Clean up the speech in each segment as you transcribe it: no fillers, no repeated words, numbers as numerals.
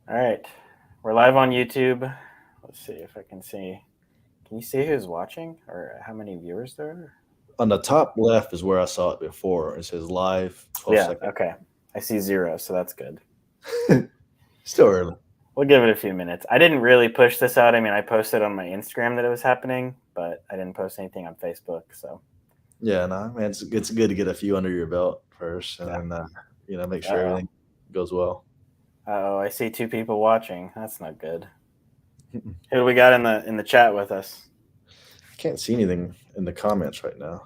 All right. We're live on YouTube. Let's see if I can see. Can you see who's watching or how many viewers there are? On the top left is where I saw it before. It says live, 12 Yeah, seconds. okay. I see 0, so that's good. Still early. We'll give it a few minutes. I didn't really push this out. I mean, I posted on my Instagram that it was happening, but I didn't post anything on Facebook. So, Yeah, no, man, it's good to get a few under your belt first, yeah. and then make Uh sure oh. everything goes well. Oh, I see 2 people watching. That's not good. Who do we got in the chat with us? I can't see anything in the comments right now.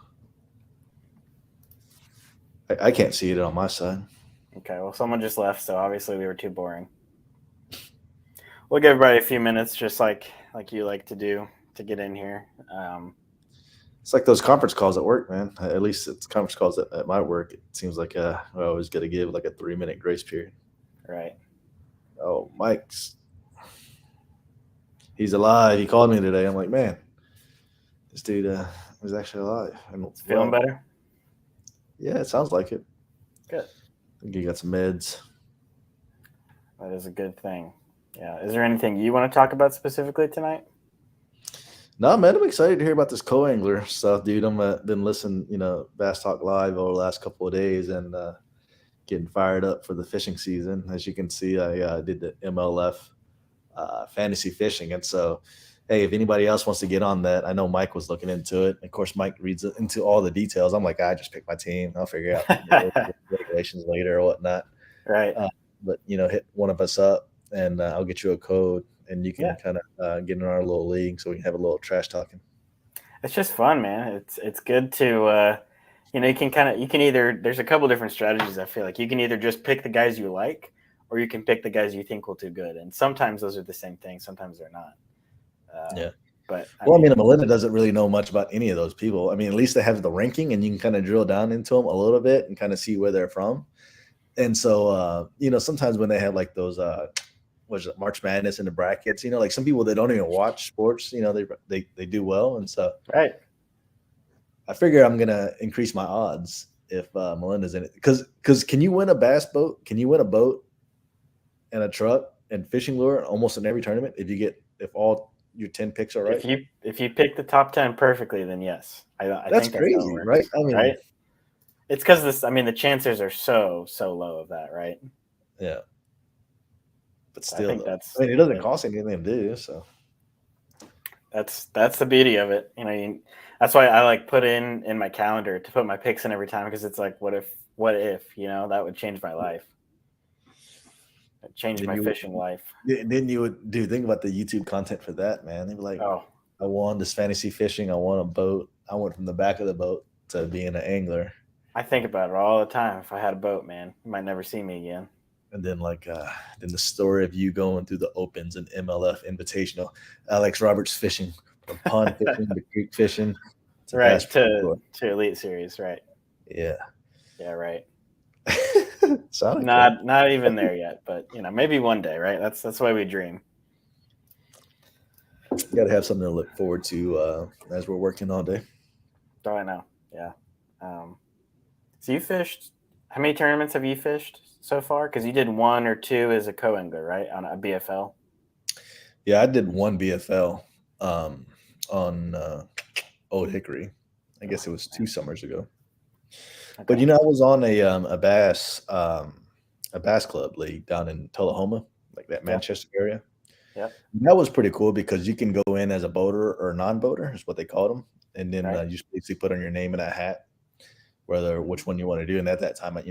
I can't see it on my side. Okay, well, someone just left, so obviously we were too boring. We'll give everybody a few minutes, just like you like to do, to get in here. It's like those conference calls at work, man. At least it's conference calls at my work. It seems like I always got to give like a 3-minute grace period. Right. Oh, he's alive. He called me today. I'm like, man, this dude is actually alive and It's feeling well. better. Yeah, it sounds like it. Good. I think he got some meds. That is a good thing. Yeah. Is there anything you want to talk about specifically tonight? No, man, I'm excited to hear about this co-angler stuff, dude. I'm been listening, Bass Talk Live over the last couple of days and getting fired up for the fishing season. As you can see, I did the MLF fantasy fishing, and so hey, if anybody else wants to get on that, I know Mike was looking into it. Of course, Mike reads into all the details. I'm like, I just pick my team. I'll figure out regulations later or whatnot. Right. Uh, but hit one of us up, and I'll get you a code, and you Yeah. can kind of get in our little league, so we can have a little trash talking. It's just fun, man. It's good to you can either there's a couple different strategies. I feel like you can either just pick the guys you like, or you can pick the guys you think will do good. And sometimes those are the same thing. Sometimes they're not. Yeah. But I Well, I mean, mean, Melinda doesn't really know much about any of those people. I mean, at least they have the ranking, and you can kind of drill down into them a little bit and kind of see where they're from. And so, sometimes when they have like those, was it March Madness in the brackets? Like some people that don't even watch sports, they do well, and so right. I figure I'm gonna increase my odds if Melinda's in it. Because can you win a bass boat? Can you win a boat and a truck and fishing lure almost in every tournament if all your 10 picks are right? If you pick the top 10 perfectly, then yes, I That's think that's how it crazy, right? works. I mean, Right. It's because this. I mean, the chances are so low of that, right? yeah, but So I still, think though, I mean, it doesn't that, cost anything to do. So that's the beauty of it. That's why I like put in my calendar to put my picks in every time, because it's like, what if that would change my life. It changed then my you fishing life. then you would think about the YouTube content for that, man. They'd be like, Oh, I won this fantasy fishing. I won a boat. I went from the back of the boat to being an angler. I think about it all the time. If I had a boat, man, you might never see me again. And then then the story of you going through the opens and MLF Invitational, Alex Roberts fishing from pond fishing to creek fishing to bass Right, pro to tour. Elite Series, right? Yeah. Yeah, right. Sounded cool. Not even there yet, but maybe one day, right? That's why we dream. You got to have something to look forward to as we're working all day. Oh, I know. Yeah. So you fished. How many tournaments have you fished so far? Because you did 1 or 2 as a co-angler, right, on a BFL. Yeah, I did one BFL on Old Hickory. I guess it was 2 summers ago. But Okay. I was on a bass club league down in Tullahoma, like that Yeah. Manchester area. Yeah. That was pretty cool because you can go in as a boater or non-boater, is what they called them, and then Right. you just basically put on your name in a hat, whether which one you want to do. And at that time, I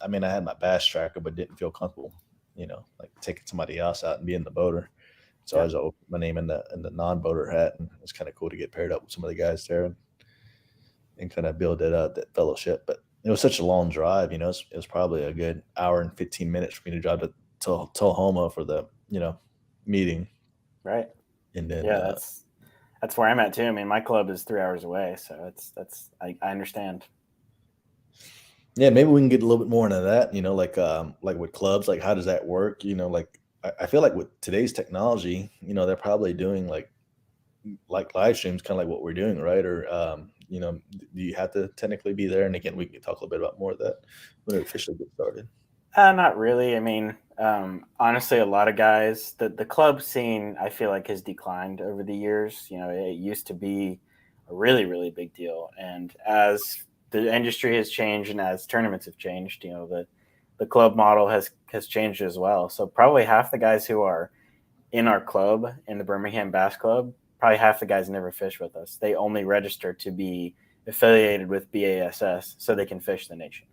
mean, I had my bass tracker, but didn't feel comfortable, like taking somebody else out and being the boater. So I Yeah. was my name in the non-boater hat, and it was kind of cool to get paired up with some of the guys there and kind of build that fellowship. But it was such a long drive, it was probably a good hour and 15 minutes for me to drive to Tullahoma for the meeting, Right. and then Yeah. That's where I'm at too. I mean, my club is 3 hours away, so I understand. yeah, maybe we can get a little bit more into that. Like with clubs, like how does that work? Like I feel like with today's technology, they're probably doing like live streams, kind of like what we're doing, right? Or do you have to technically be there? And again, we can talk a little bit about more of that when it officially gets started. Not really. I mean, Honestly, a lot of guys, the club scene, I feel like has declined over the years. It used to be a really, really big deal. And as the industry has changed and as tournaments have changed, the club model has changed as well. So probably half the guys who are in our club, in the Birmingham Bass Club, probably half the guys never fish with us. They only register to be affiliated with BASS so they can fish the nation.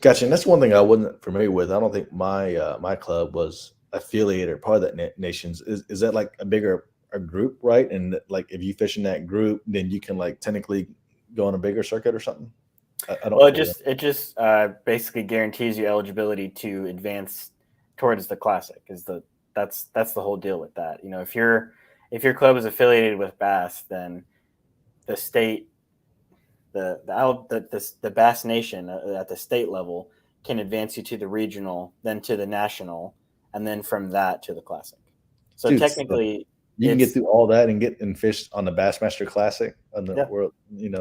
Gotcha. And that's one thing I wasn't familiar with. I don't think my club was affiliated or part of that nations. Is that like a group, right? And like if you fish in that group, then you can like technically go on a bigger circuit or something. I don't Well, fully. it just basically guarantees you eligibility to advance towards the classic. That's the whole deal with that. If your club is affiliated with Bass, then the state, the Bass Nation at the state level can advance you to the regional, then to the national, and then from that to the classic. So Dude, so technically, you can get it's through all that and get and fish on the Bassmaster Classic on the yeah, world,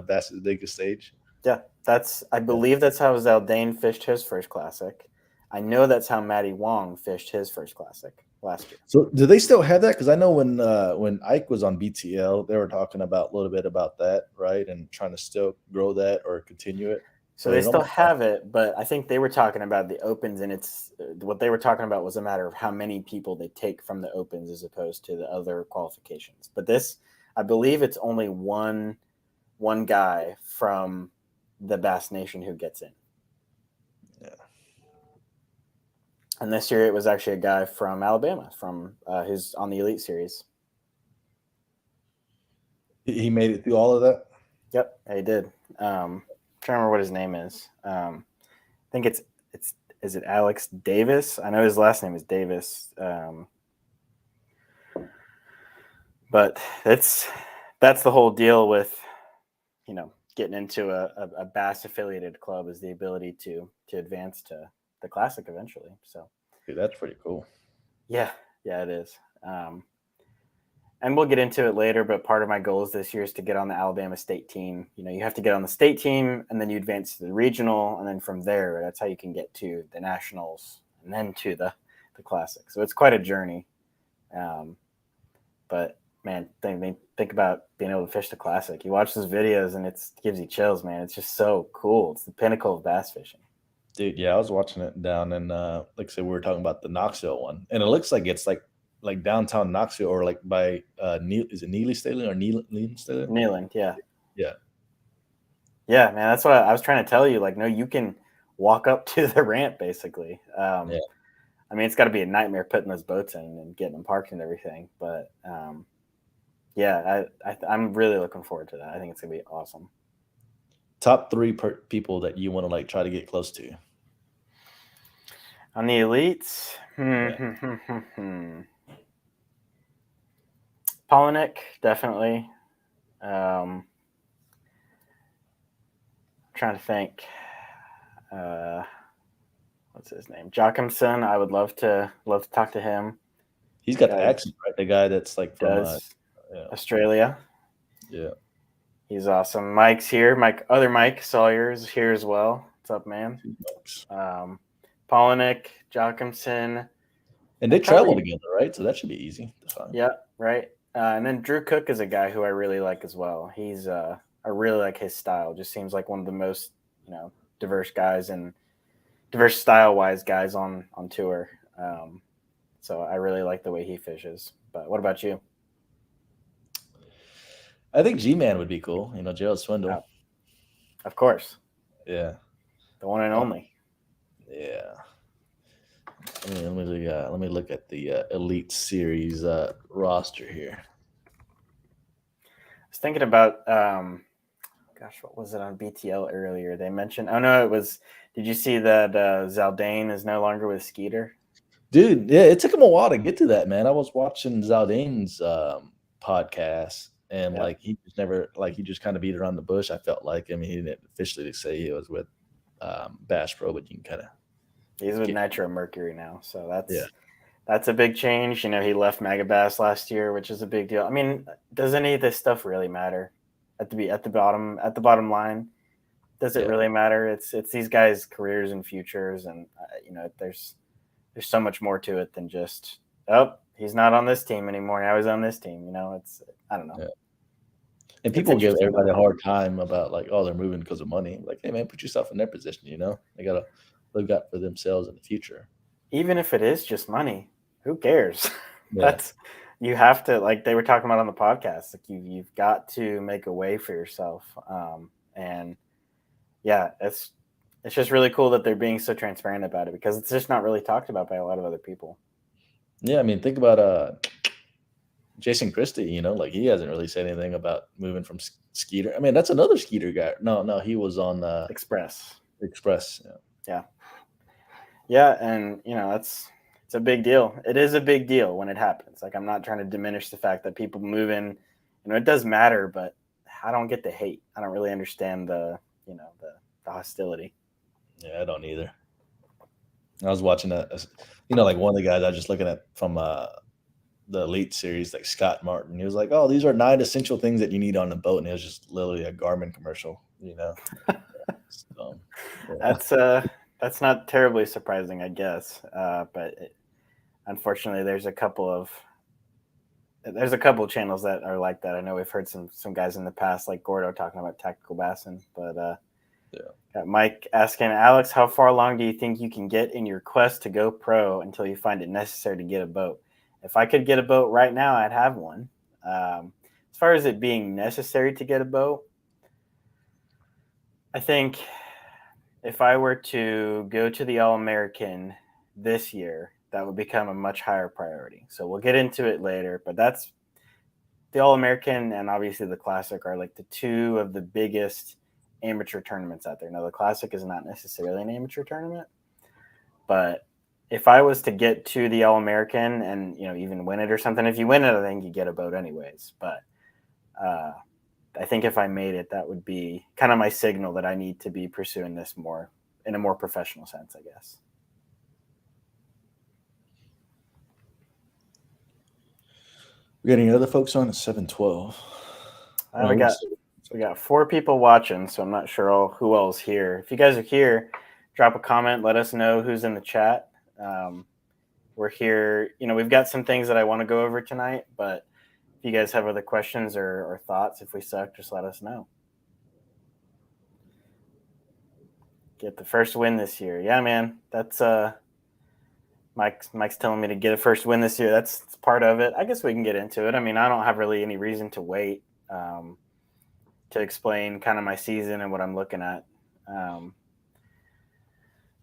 Bass's biggest stage. yeah. I Yeah. believe that's how Zaldane fished his first classic. I know that's how Matty Wong fished his first classic last year. So do they still have that? Because I know when Ike was on BTL, they were talking about a little bit about that, right? And trying to still grow that or continue it. So Or they they don't still make that. have it, but I think they were talking about the opens, and it's what they were talking about was a matter of how many people they take from the opens as opposed to the other qualifications. But this, I believe, it's only one guy from the Bass Nation who gets in. Yeah. And this year it was actually a guy from Alabama, from who's on the Elite Series. He made it through all of that. Yep, he did. Trying to remember what his name is. I think it's is it Alex Davis? I know his last name is Davis. But that's the whole deal with getting into a Bass affiliated club is the ability to advance to the classic eventually. So Dude, that's pretty cool. yeah, it is. And we'll get into it later, but part of my goals this year is to get on the Alabama state team. You have to get on the state team, and then you advance to the regional, and then from there, that's how you can get to the nationals, and then to the classic. So it's quite a journey. But man, think about being able to fish the classic. You watch those videos, and it gives you chills, man. It's just so cool. It's the pinnacle of bass fishing. Dude, yeah, I was watching it down in like I said, we were talking about the Knoxville one. And it looks like it's like downtown Knoxville or like by is it Neely Stadium or Neyland Stadium? Neyland, yeah. Yeah. Yeah, man, that's what I was trying to tell you. Like, no, you can walk up to the ramp basically. Yeah. I mean, it's got to be a nightmare putting those boats in and getting them parked and everything. But yeah, I'm really looking forward to that. I think it's gonna be awesome. Top three people that you want to like try to get close to. On the elites, Yeah. Polinick, definitely. I'm trying to think. What's his name? Joachimson. I would love to talk to him. He's got the accent, right? The guy that's like from Does yeah. Australia. Yeah. He's awesome. Mike's here. Other Mike Sawyer is here as well. What's up, man? Polinick, Joachimson. And they travel together, right? So that should be easy to find. Yeah, right. And then Drew Cook is a guy who I really like as well. He's I really like his style. Just seems like one of the most diverse guys and diverse style wise guys on tour. So I really like the way he fishes. But what about you? I think G-Man would be cool. Gerald Swindle. Oh, of course. Yeah. The one and only. Yeah. Let me look at the Elite Series roster here. I was thinking about gosh, what was it on BTL earlier? They mentioned it was did you see that Zaldane is no longer with Skeeter? Dude, yeah, it took him a while to get to that, man. I was watching Zaldane's podcast and like he just never he just kind of beat around the bush. I felt like he didn't officially say he was with Bass Pro, but you can kind of he's with Nitro Mercury now, so yeah. That's a big change. He left Megabass last year, which is a big deal. I mean, does any of this stuff really matter? At the bottom line, Does it really matter? It's these guys' careers and futures, and there's so much more to it than just, oh, he's not on this team anymore. Now he's on this team. It's, I don't know. Yeah. And It's people give interesting everybody though. a hard time about like, oh, they're moving because of money. Like, hey man, put yourself in their position. They gotta look out for themselves in the future. Even if it is just money, who cares? Yeah. You have to, like they were talking about on the podcast, like you've got to make a way for yourself. And yeah, it's just really cool that they're being so transparent about it, because it's just not really talked about by a lot of other people. Yeah, I mean, think about Jason Christie. Like he hasn't really said anything about moving from Skeeter. I mean, that's another Skeeter guy. No, he was on Express. Express. Yeah. Yeah, and it's a big deal. It is a big deal when it happens. Like, I'm not trying to diminish the fact that people move in. It does matter, but I don't get the hate. I don't really understand the hostility. Yeah, I don't either. I was watching like one of the guys I was just looking at from the Elite series, like Scott Martin. He was like, "Oh, these are 9 essential things that you need on a boat," and it was just literally a Garmin commercial. So, yeah. That's not terribly surprising, I guess. But unfortunately, there's a couple of channels that are like that. I know we've heard some guys in the past, like Gordo, talking about tactical bassing. But got Mike asking, Alex, how far along do you think you can get in your quest to go pro until you find it necessary to get a boat? If I could get a boat right now, I'd have one. As far as it being necessary to get a boat, I think if I were to go to the All-American this year, that would become a much higher priority. So we'll get into it later, but that's the All-American and obviously the Classic are like the two of the biggest amateur tournaments out there. Now, the Classic is not necessarily an amateur tournament, but if I was to get to the All-American and even win it or something, if you win it, I think you get a boat anyways. But I think if I made it, that would be kind of my signal that I need to be pursuing this more in a more professional sense, I guess. We got any other folks on at 7:12? We got 4 people watching, so I'm not sure who else here. If you guys are here, drop a comment. Let us know who's in the chat. We're here. We've got some things that I want to go over tonight, but if you guys have other questions or thoughts, if we suck, just let us know. Get the first win this year. Yeah, man. That's Mike's telling me to get a first win this year. That's part of it. I guess we can get into it. I mean, I don't have really any reason to wait to explain kind of my season and what I'm looking at.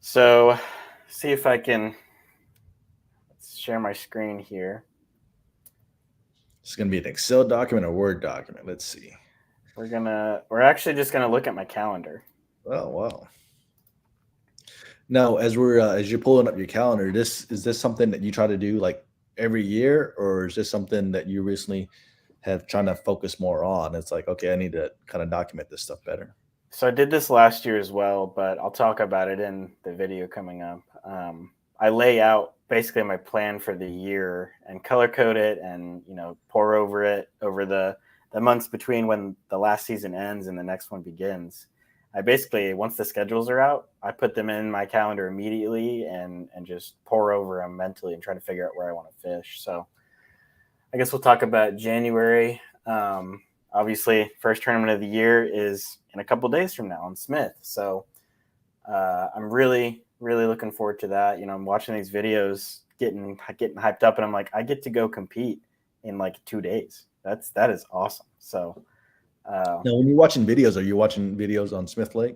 So see if I can share my screen here. It's going to be an Excel document or Word document. Let's see. We're actually just going to look at my calendar. Oh, wow. Now, as you're pulling up your calendar, is this something that you try to do like every year, or is this something that you recently have trying to focus more on? It's like, okay, I need to kind of document this stuff better. So I did this last year as well, but I'll talk about it in the video coming up. I lay out basically my plan for the year and color code it and, pour over it over the months between when the last season ends and the next one begins. I basically, once the schedules are out, I put them in my calendar immediately and just pour over them mentally and try to figure out where I want to fish. So I guess we'll talk about January. Obviously, first tournament of the year is in a couple of days from now on Smith. So I'm really, really looking forward to that. I'm watching these videos, getting hyped up, and I'm like, I get to go compete in like 2 days. That is awesome. So now, when you're watching videos, are you watching videos on Smith Lake?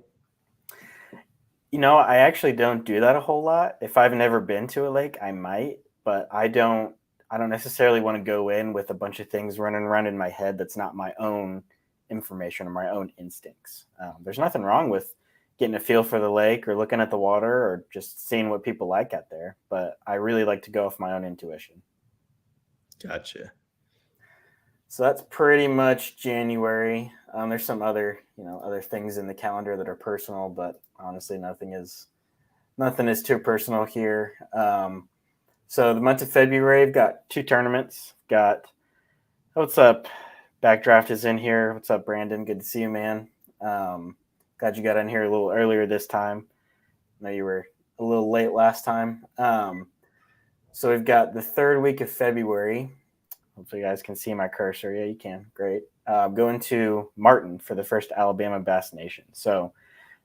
I actually don't do that a whole lot. If I've never been to a lake, I might, but I don't necessarily want to go in with a bunch of things running around in my head that's not my own information or my own instincts. There's nothing wrong with getting a feel for the lake or looking at the water or just seeing what people like out there, but I really like to go off my own intuition. Gotcha. So that's pretty much January. There's some other things in the calendar that are personal, but honestly, nothing is too personal here. So the month of February, I've got 2 tournaments. What's up? Backdraft is in here. What's up, Brandon? Good to see you, man. Glad you got in here a little earlier this time. I know you were a little late last time. So we've got the third week of February. Hopefully, you guys can see my cursor. Yeah, you can. Great. Going to Martin for the first Alabama Bass Nation. So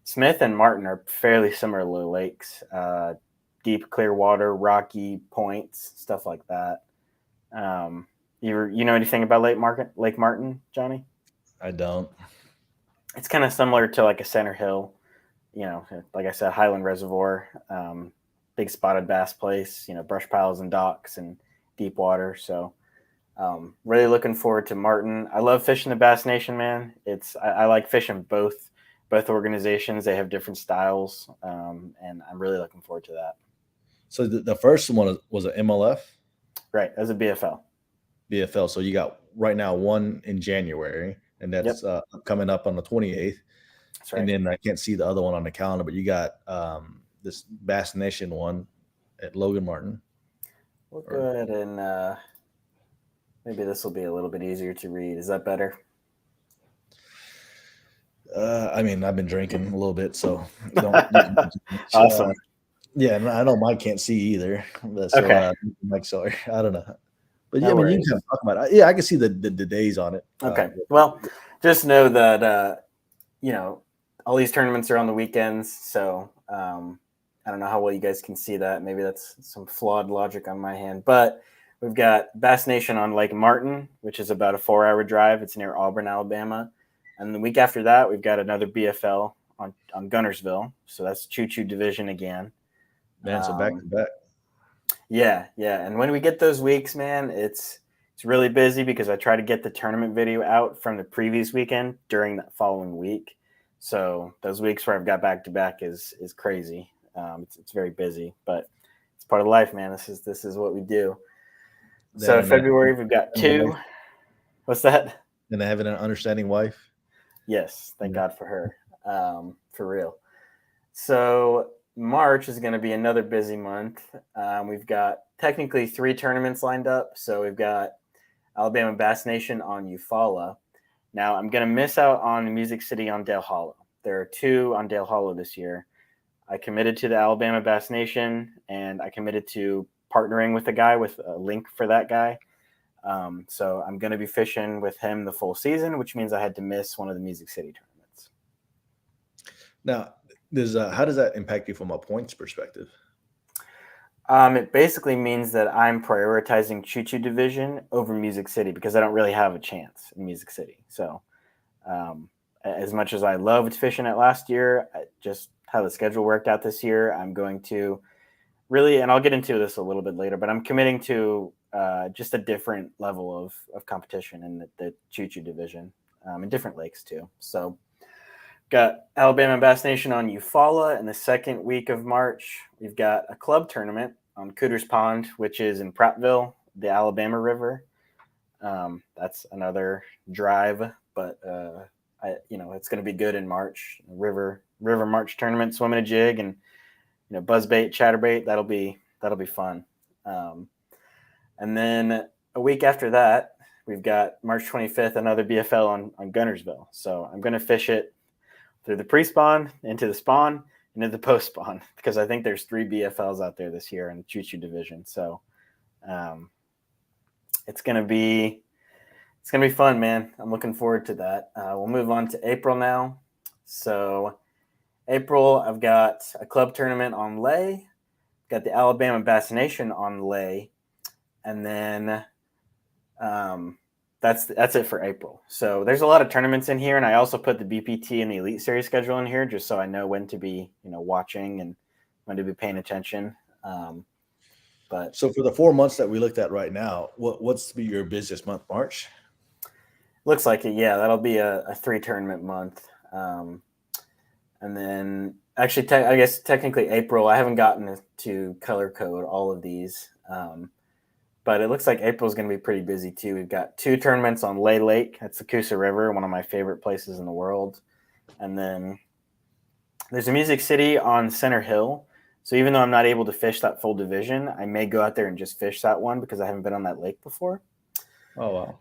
Smith and Martin are fairly similar little lakes. Deep, clear water, rocky points, stuff like that. You know anything about Lake Martin, Johnny? I don't. It's kind of similar to like a Center Hill, like I said, Highland Reservoir, big spotted bass place, brush piles and docks and deep water. So really looking forward to Martin. I love fishing the Bass Nation, man. I like fishing both organizations. They have different styles, and I'm really looking forward to that. So the first one was an MLF? Right, as a BFL. BFL. So you got right now one in January, and that's coming up on the 28th. That's right. And then I can't see the other one on the calendar, but you got this Bass Nation one at Logan Martin. We'll go ahead and maybe this will be a little bit easier to read. Is that better? I mean, I've been drinking a little bit, so don't. Awesome. Yeah, I know Mike can't see either. So, okay. Mike, sorry, I don't know. But No yeah, I mean, worries. you can kind of talk about it. Yeah, I can see the days on it. Okay. Well, just know that all these tournaments are on the weekends, so I don't know how well you guys can see that. Maybe that's some flawed logic on my hand, but we've got Bass Nation on Lake Martin, which is about a 4-hour drive. It's near Auburn, Alabama. And the week after that, we've got another BFL on Gunnersville. So that's Choo-Choo Division again. Man, so back to back. Yeah. And when we get those weeks, man, it's really busy because I try to get the tournament video out from the previous weekend during that following week. So those weeks where I've got back to back is crazy. It's very busy, but it's part of life, man. This is what we do. So February we've got 2. What's that? And having an understanding wife. Yes, thank God for her. For real. So March is going to be another busy month. We've got technically 3 tournaments lined up. So we've got Alabama Bass Nation on Eufaula. Now I'm going to miss out on Music City on Dale Hollow. There are 2 on Dale Hollow this year. I committed to the Alabama Bass Nation, and I committed to partnering with a guy with a link for that guy. So I'm going to be fishing with him the full season, which means I had to miss one of the Music City tournaments. Now, how does that impact you from a points perspective? It basically means that I'm prioritizing Choo-Choo Division over Music City because I don't really have a chance in Music City. So as much as I loved fishing it last year, just how the schedule worked out this year, I'm going to really, and I'll get into this a little bit later, but I'm committing to just a different level of competition in the Choo-Choo Division in different lakes too. So got Alabama Bass Nation on Eufaula in the second week of March. We've got a club tournament on Cooter's Pond, which is in Prattville, the Alabama River. That's another drive, but it's going to be good in March. River March tournament, swimming a jig, and buzzbait, chatterbait. That'll be fun. And then a week after that, we've got March 25th, another BFL on Gunnersville. So I'm going to fish it through the pre-spawn, into the spawn, and into the post-spawn because I think there's 3 BFLs out there this year in the Choo-Choo Division. So it's gonna be fun, man. I'm looking forward to that. We'll move on to April now. So April, I've got a club tournament on Lay, got the Alabama Bass Nation on Lay, and then that's it for April. So there's a lot of tournaments in here, and I also put the BPT and the Elite Series schedule in here just so I know when to be watching and when to be paying attention. But so for the 4 months that we looked at right now, what's be your busiest month? March? Looks like it. Yeah, that'll be a 3 tournament month. And then actually, I guess technically April. I haven't gotten to color code all of these. But it looks like April is going to be pretty busy too. We've got 2 tournaments on Lay Lake. That's the Coosa River, one of my favorite places in the world. And then there's a Music City on Center Hill. So even though I'm not able to fish that full division, I may go out there and just fish that one because I haven't been on that lake before. Oh, wow.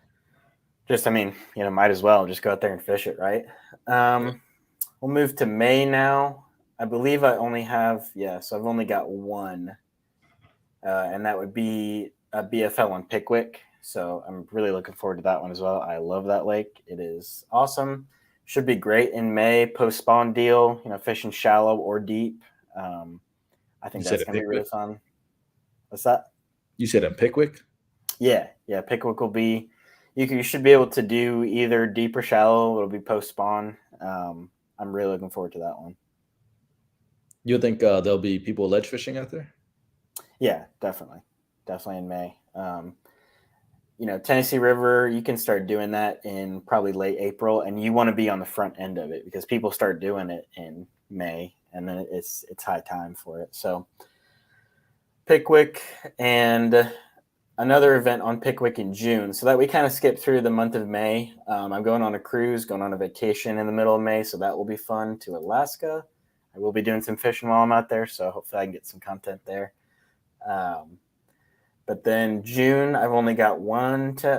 Might as well just go out there and fish it, right? We'll move to May now. I believe I only have, yeah, so I've only got one, and that would be a BFL on Pickwick. So I'm really looking forward to that one as well. I love that lake. It is awesome. Should be great in May, post spawn deal, fishing shallow or deep. Um, I You think said that's in going to be really Pickwick? fun. What's that? You said in Pickwick? Yeah, yeah. Pickwick will be. You should be able to do either deep or shallow. It'll be post spawn. I'm really looking forward to that one. You think there'll be people ledge fishing out there? Yeah, definitely in May. Tennessee River, you can start doing that in probably late April, and you want to be on the front end of it because people start doing it in May, and then it's high time for it. So Pickwick and another event on Pickwick in June, so that we kind of skip through the month of May. I'm going on a cruise, going on a vacation in the middle of May, so that will be fun to Alaska. I will be doing some fishing while I'm out there, so hopefully I can get some content there. Um, but then June, I've only got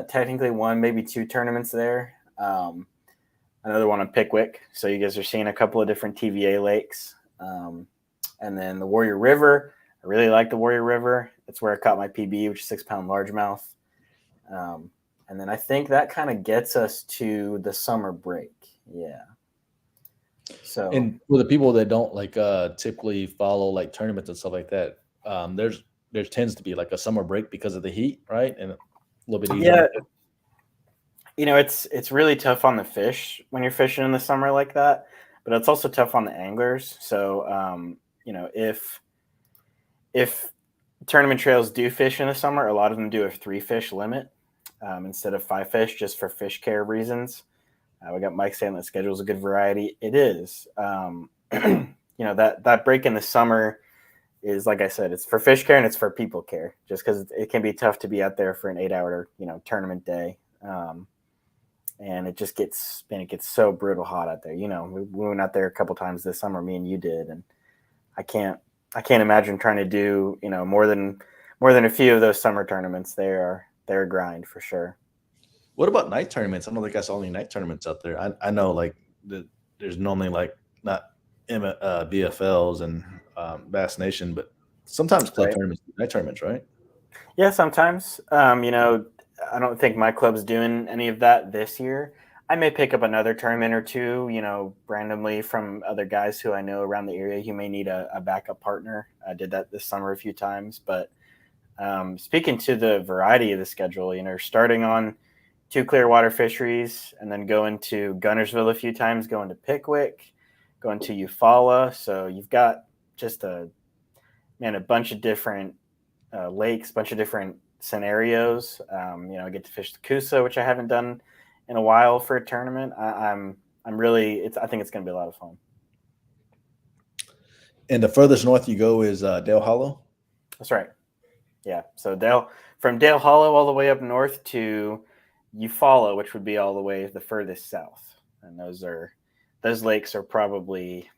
technically one, maybe two tournaments there. Another one on Pickwick, so you guys are seeing a couple of different TVA lakes. And then the Warrior River, I really like the Warrior River. That's where I caught my PB, which is 6-pound largemouth. And then I think that kind of gets us to the summer break. Yeah. So And for the people that don't like typically follow like tournaments and stuff like that, there tends to be like a summer break because of the heat, right? And a little bit easier on yeah, the fish. it's really tough on the fish when you're fishing in the summer like that, but it's also tough on the anglers. So if tournament trails do fish in the summer, a lot of them do a 3-fish limit instead of 5 fish, just for fish care reasons. We got Mike saying that schedule is a good variety. It is. That break in the summer is, like I said, it's for fish care and it's for people care. Just because it can be tough to be out there for an 8-hour tournament day, and it gets so brutal hot out there. We went out there a couple times this summer, me and you did, and I can't I can't imagine trying to do more than a few of those summer tournaments. They're a grind for sure. What about night tournaments? I don't think I saw any night tournaments out there. I know like there's normally like not BFLs and Bass Nation, but sometimes club Right. tournaments, night tournaments, right? Yeah, sometimes. I don't think my club's doing any of that this year. I may pick up another tournament or two, randomly from other guys who I know around the area who may need a backup partner. I did that this summer a few times. But speaking to the variety of the schedule, starting on two Clearwater fisheries and then going to Gunnersville a few times, going to Pickwick, going to Eufaula. So you've got just a bunch of different lakes, bunch of different scenarios. I get to fish the Coosa, which I haven't done in a while for a tournament. I'm really I think it's going to be a lot of fun. And the furthest north you go is Dale Hollow. That's right. Yeah. So from Dale Hollow all the way up north to Eufaula, which would be all the way the furthest south, and those lakes are probably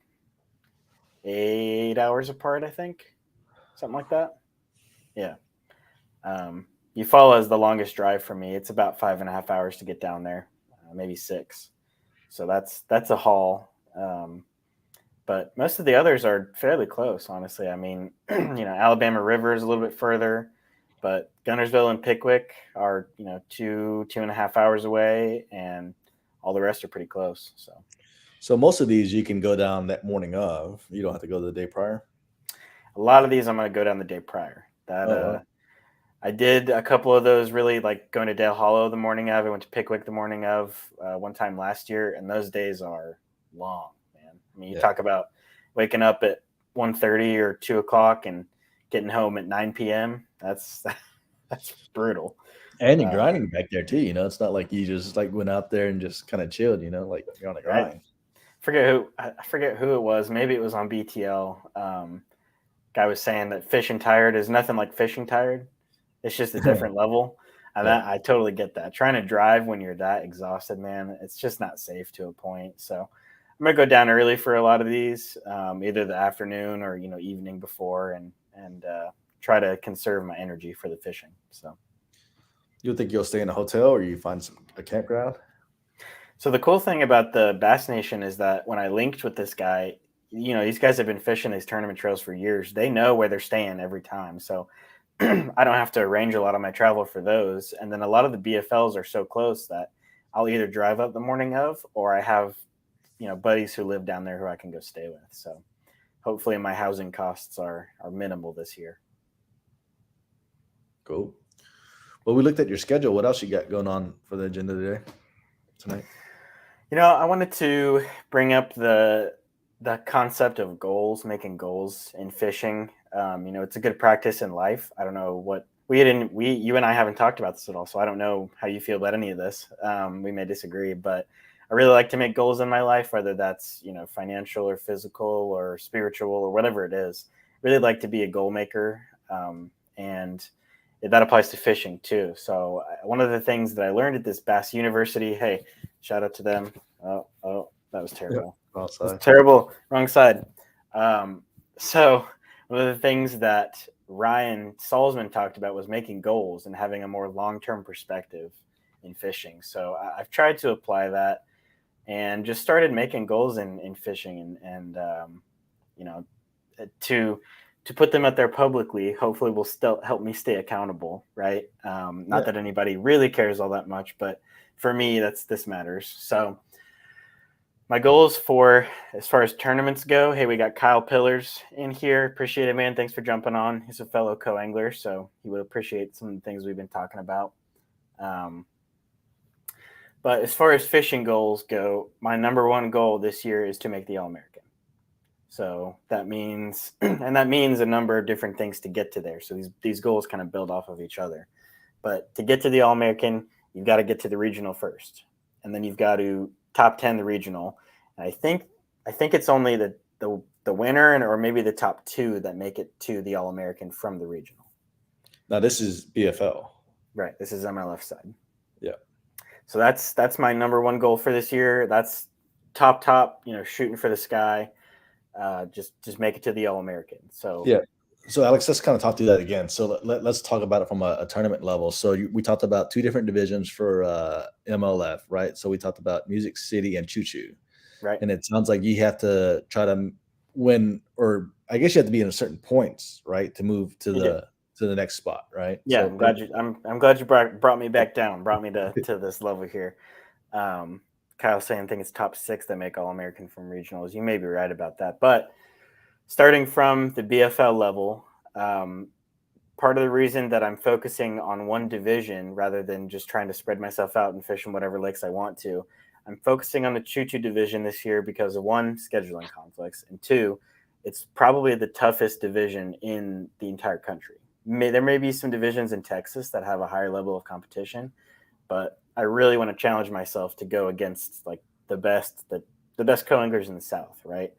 8 hours apart, I think, something like that. Yeah. Eufaula is the longest drive for me. It's about 5.5 hours to get down there, maybe 6. So that's a haul. But most of the others are fairly close, honestly. I mean, Alabama River is a little bit further, but Gunnersville and Pickwick are 2.5 hours away, and all the rest are pretty close. So most of these you can go down that morning of. You don't have to go the day prior. A lot of these I'm going to go down the day prior. That Oh, wow. I did a couple of those, really, like going to Dale Hollow the morning of. I went to Pickwick the morning of one time last year, and those days are long, man. I mean, you Yeah. talk about waking up at 1:30 or 2 o'clock and getting home at 9 p.m. That's brutal. And you're Uh, grinding back there too. It's not like you just like went out there and just kind of chilled. Like you're on a right? grind. I forget who it was. Maybe it was on BTL. Guy was saying that fishing tired is nothing like fishing tired. It's just a different level. And Yeah. I totally get that. Trying to drive when you're that exhausted, man, it's just not safe to a point. So I'm gonna go down early for a lot of these, either the afternoon or evening before, and try to conserve my energy for the fishing. So You think you'll stay in a hotel or you find a campground? So the cool thing about the Bass Nation is that when I linked with this guy, these guys have been fishing these tournament trails for years. They know where they're staying every time. So I don't have to arrange a lot of my travel for those. And then a lot of the BFLs are so close that I'll either drive up the morning of, or I have, buddies who live down there who I can go stay with. So hopefully my housing costs are minimal this year. Cool. Well, we looked at your schedule. What else you got going on for the agenda today, tonight? I wanted to bring up the concept of goals, making goals in fishing. It's a good practice in life. I don't know what you and I haven't talked about this at all, so I don't know how you feel about any of this. We may disagree, but I really like to make goals in my life, whether that's financial or physical or spiritual or whatever it is. Really like to be a goal maker, and that applies to fishing too. So one of the things that I learned at this Bass University, hey, shout out to them. Oh, that was terrible. Yeah, That was terrible. Wrong side. So one of the things that Ryan Salzman talked about was making goals and having a more long-term perspective in fishing. So I've tried to apply that and just started making goals in fishing and to put them out there publicly, hopefully will still help me stay accountable, right? Not that anybody really cares all that much, but for me, this matters. So my goals as far as tournaments go, hey, we got Kyle Pillars in here. Appreciate it, man. Thanks for jumping on. He's a fellow co-angler, so he would appreciate some of the things we've been talking about. But as far as fishing goals go, my number one goal this year is to make the All-American. So that means, and that means a number of different things to get to there. So these goals kind of build off of each other. But to get to the All-American, you've got to get to the regional first, and then you've got to top 10 the regional. And I think it's only the winner or maybe the top two that make it to the All-American from the regional. Now this is BFL. Right. This is MLF side. Yeah. So that's my number one goal for this year. That's top, shooting for the sky. Just make it to the All-American. So yeah. So Alex, let's kind of talk through that again. So let's talk about it from a tournament level. So we talked about two different divisions for MLF, right? So we talked about Music City and Choo Choo, right. And it sounds like you have to try to win, or I guess you have to be in a certain points, right, to move to the next spot, right? Yeah, So I'm glad you brought me back down, brought me to this level here. Kyle's saying I think it's top 6 that make All-American from regionals. You may be right about that. But starting from the BFL level, part of the reason that I'm focusing on one division rather than just trying to spread myself out and fish in whatever lakes I want to, I'm focusing on the Choo Choo division this year because of 1, scheduling conflicts, and 2, it's probably the toughest division in the entire country. There may be some divisions in Texas that have a higher level of competition, but I really want to challenge myself to go against like the best co-anglers in the South, right?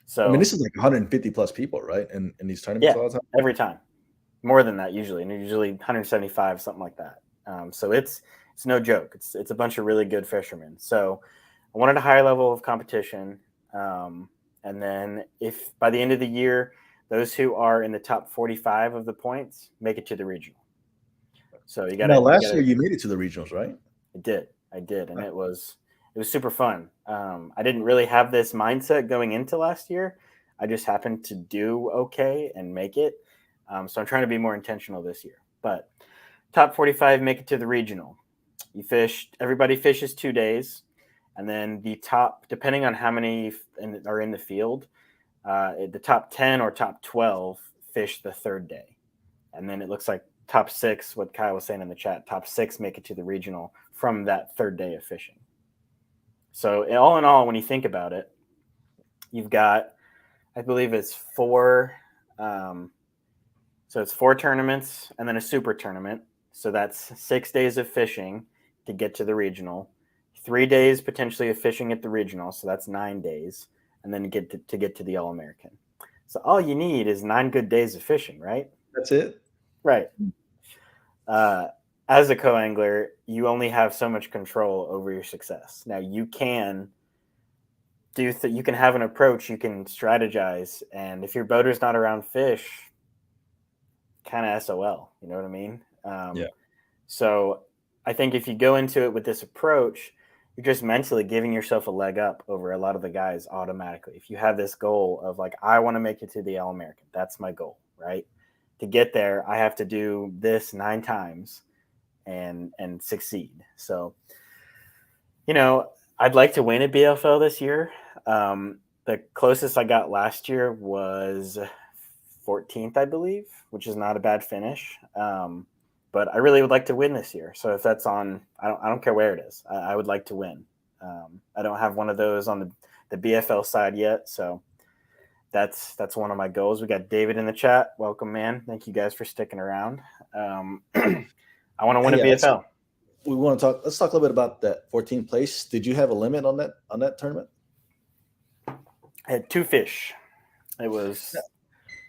So I mean, this is like 150 plus people, right? In these tournaments all the time? Every time. More than that usually, and usually 175, something like that. So it's no joke. It's a bunch of really good fishermen. So I wanted a higher level of competition. And then if by the end of the year, those who are in the top 45 of the points make it to the regional. So you got to. Now, last year you made it to the regionals, right? I did, and it was super fun. I didn't really have this mindset going into last year. I just happened to do okay and make it. So I'm trying to be more intentional this year. But top 45 make it to the regional. Everybody fishes 2 days, and then the top, depending on how many are in the field, the top 10 or top 12 fish the 3rd day. And then it looks like top 6, what Kyle was saying in the chat, top 6 make it to the regional from that 3rd day of fishing. So all in all, when you think about it, you've got, I believe it's 4, so it's 4 tournaments and then a super tournament. So that's 6 days of fishing to get to the regional, 3 days potentially of fishing at the regional. So that's 9 days, and then get to the All-American. So all you need is 9 good days of fishing, right? That's it. Right. As a co-angler, you only have so much control over your success. Now you can you can have an approach, you can strategize, and if your boater's not around fish, kind of SOL, you know what I mean? Yeah. So I think if you go into it with this approach, you're just mentally giving yourself a leg up over a lot of the guys automatically. If you have this goal of like, I want to make it to the All American, that's my goal, right? To get there, I have to do this 9 times and succeed. So, I'd like to win at BFL this year. The closest I got last year was 14th, I believe, which is not a bad finish. But I really would like to win this year. So if that's on, I don't care where it is. I would like to win. I don't have one of those on the BFL side yet. So that's one of my goals. We got David in the chat. Welcome, man. Thank you guys for sticking around. I want to win a Yeah, BFL. we want to talk. Let's talk a little bit about that 14th place. Did you have a limit on that tournament? I had 2 fish. It was.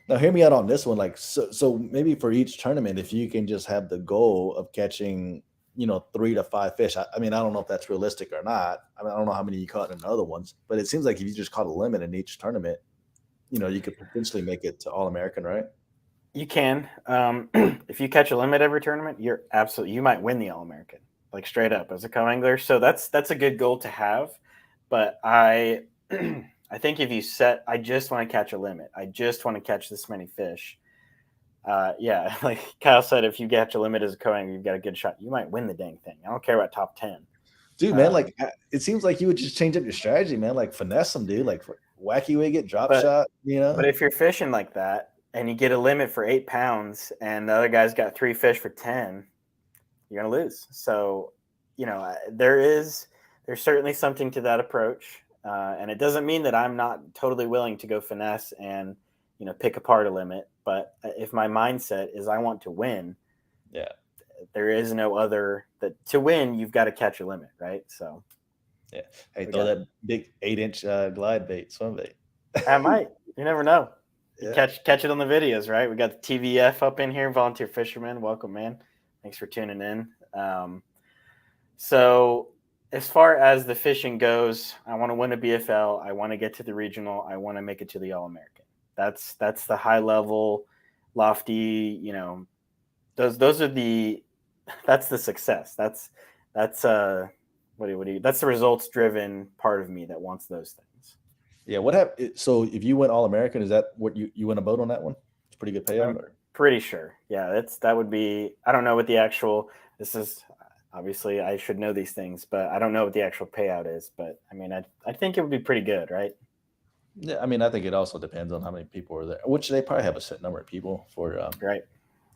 Now, hear me out on this one. Like, so maybe for each tournament, if you can just have the goal of catching, 3 to 5 fish. I mean, I don't know if that's realistic or not. I mean, I don't know how many you caught in the other ones, but it seems like if you just caught a limit in each tournament, you could potentially make it to All American, right? You can. If you catch a limit every tournament, you might win the All American, like straight up as a co-angler. So that's a good goal to have. But I I think if you set, I just want to catch a limit. I just want to catch this many fish. Yeah, like Kyle said, if you catch a limit as a co-angler, you've got a good shot. You might win the dang thing. I don't care about top 10. Dude, man, like it seems like you would just change up your strategy, man. Like finesse them, dude. Like wacky wig it, drop shot, But if you're fishing like that and you get a limit for 8 pounds and the other guy's got 3 fish for 10, you're going to lose. So, there's certainly something to that approach. And it doesn't mean that I'm not totally willing to go finesse and, pick apart a limit. But if my mindset is I want to win, yeah, there is no other that to win, you've got to catch a limit, right? So, yeah. Hey, throw that big 8-inch glide bait, swim bait. I might. You never know. You Yeah. catch it on the videos, right? We got the TVF up in here, volunteer fisherman. Welcome, man. Thanks for tuning in. So as far as the fishing goes, I want to win a BFL. I want to get to the regional. I want to make it to the All American. That's the high level, lofty. Those are that's the success. That's that's the results driven part of me that wants those things. Yeah. So if you went All American, is that what you win a boat on that one? It's a pretty good payout. Pretty sure. Yeah, that would be. I don't know what the actual. This is obviously I should know these things, but I don't know what the actual payout is. But I mean, I think it would be pretty good, right? Yeah, I mean, I think it also depends on how many people are there, which they probably have a set number of people for, right.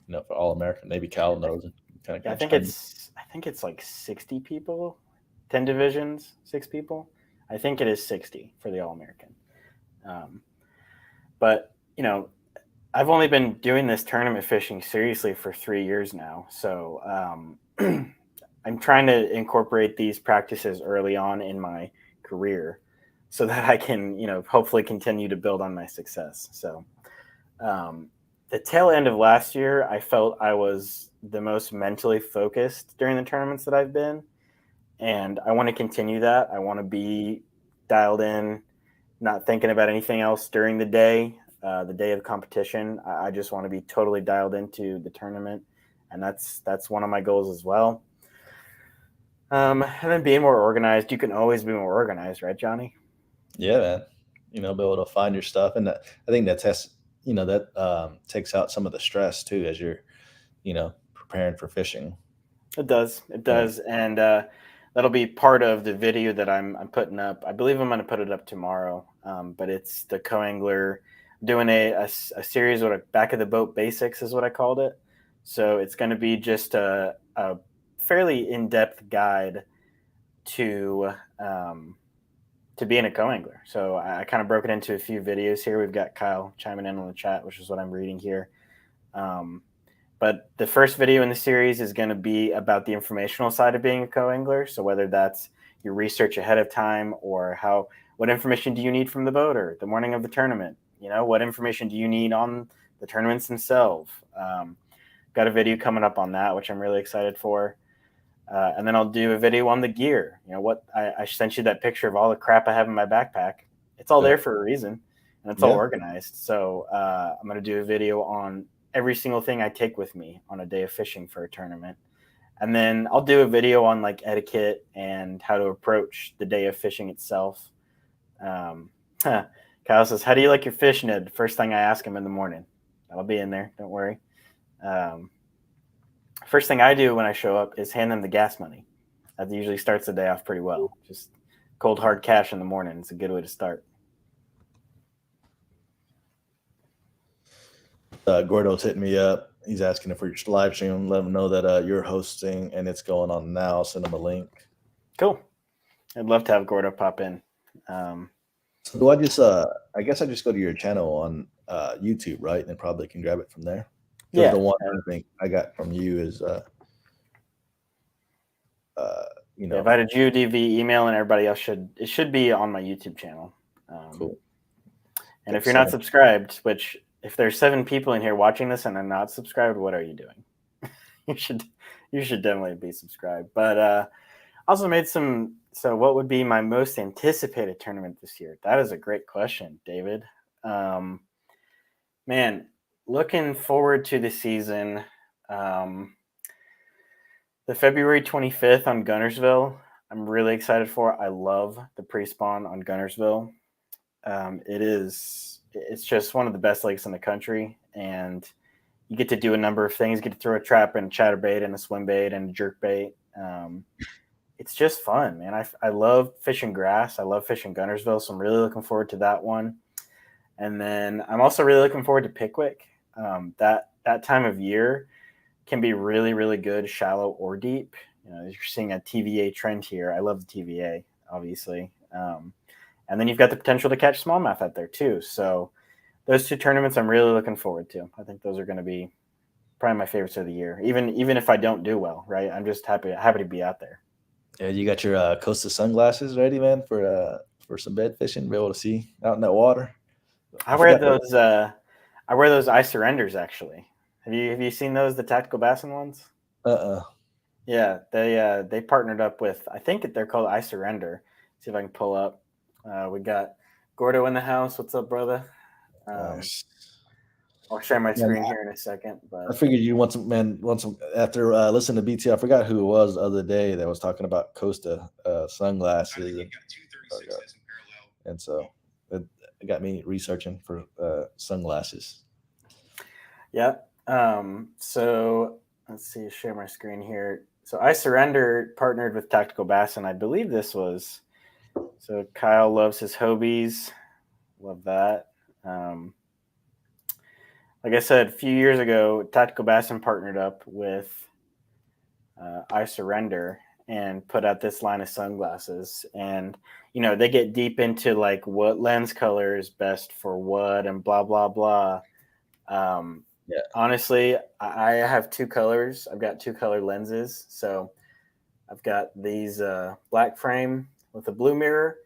For All American. Maybe Cal knows. I think it's like 60 people, 10 divisions, 6 people. I think it is 60 for the All American. But I've only been doing this tournament fishing seriously for 3 years now, so I'm trying to incorporate these practices early on in my career so that I can, hopefully continue to build on my success. So the tail end of last year, I felt I was the most mentally focused during the tournaments that I've been, and I want to continue that. I want to be dialed in, not thinking about anything else during the day of competition. I just want to be totally dialed into the tournament, and that's one of my goals as well. And then being more organized. You can always be more organized, right, Johnny? Yeah, man. Be able to find your stuff, and I think that takes out some of the stress too as you're, preparing for fishing. It does, and that'll be part of the video that I'm putting up. I believe I'm going to put it up tomorrow. But it's the co-angler doing a series of back of the boat basics is what I called it. So it's going to be just a fairly in-depth guide to being a co-angler. So I kind of broke it into a few videos here. We've got Kyle chiming in on the chat, which is what I'm reading here. But the first video in the series is going to be about the informational side of being a co-angler. So whether that's your research ahead of time or what information do you need from the boater the morning of the tournament? What information do you need on the tournaments themselves? Got a video coming up on that, which I'm really excited for. And then I'll do a video on the gear. I sent you that picture of all the crap I have in my backpack. It's all there for a reason, and it's all organized. So I'm going to do a video on every single thing I take with me on a day of fishing for a tournament. And then I'll do a video on like etiquette and how to approach the day of fishing itself. Kyle says, "How do you like your fish, Ned?" First thing I ask him in the morning. I'll be in there. Don't worry. Um, First thing I do when I show up is hand them the gas money. That usually starts the day off pretty well. Just cold hard cash in the morning. It's a good way to start. Gordo's hitting me up. He's asking if we're live stream. Let him know that you're hosting and it's going on now. Send him a link. Cool. I'd love to have Gordo pop in. So do I just I guess I just go to your channel on YouTube, right? And probably can grab it from there. Because the one I think I got from you is I invited you, DV, email, and everybody else should be on my YouTube channel. Cool. And if you're not subscribed, which if there's 7 people in here watching this and are not subscribed, what are you doing? you should definitely be subscribed. But also made some. So what would be my most anticipated tournament this year? That is a great question, David. Man, looking forward to the season. The February 25th on Gunnersville, I'm really excited for. I love the pre-spawn on Gunnersville. It's just one of the best lakes in the country, and you get to do a number of things. You get to throw a trap and a chatterbait and a swim bait and a jerk bait. It's just fun, man. I love fishing grass. I love fishing Gunnersville, so I'm really looking forward to that one. And then I'm also really looking forward to Pickwick. That time of year can be really, really good, shallow or deep. You're seeing a TVA trend here. I love the TVA, obviously. And then you've got the potential to catch smallmouth out there too. So those 2 tournaments I'm really looking forward to. I think those are going to be probably my favorites of the year. Even if I don't do well, right? I'm just happy to be out there. Yeah, you got your Costa sunglasses ready, man, for some bed fishing, be able to see out in that water. I wear those I Surrenders actually. Have you seen those, the tactical bassin ones? Yeah, they partnered up with, I think they're called I Surrender. See if I can pull up. We got Gordo in the house. What's up, brother? Nice. I'll share my screen here in a second. But I figured you want some after listening to BT. I forgot who it was the other day that was talking about Costa sunglasses, and so it got me researching for sunglasses. Yeah. So let's see. Share my screen here. So I Surrender partnered with Tactical Bassin. I believe this was. So Kyle loves his Hobies. Love that. Like I said, a few years ago, Tactical Bassin partnered up with I Surrender and put out this line of sunglasses. And, they get deep into like what lens color is best for what and blah, blah, blah. Yeah. Honestly, I have 2 colors. I've got 2 color lenses. So I've got these black frame with a blue mirror.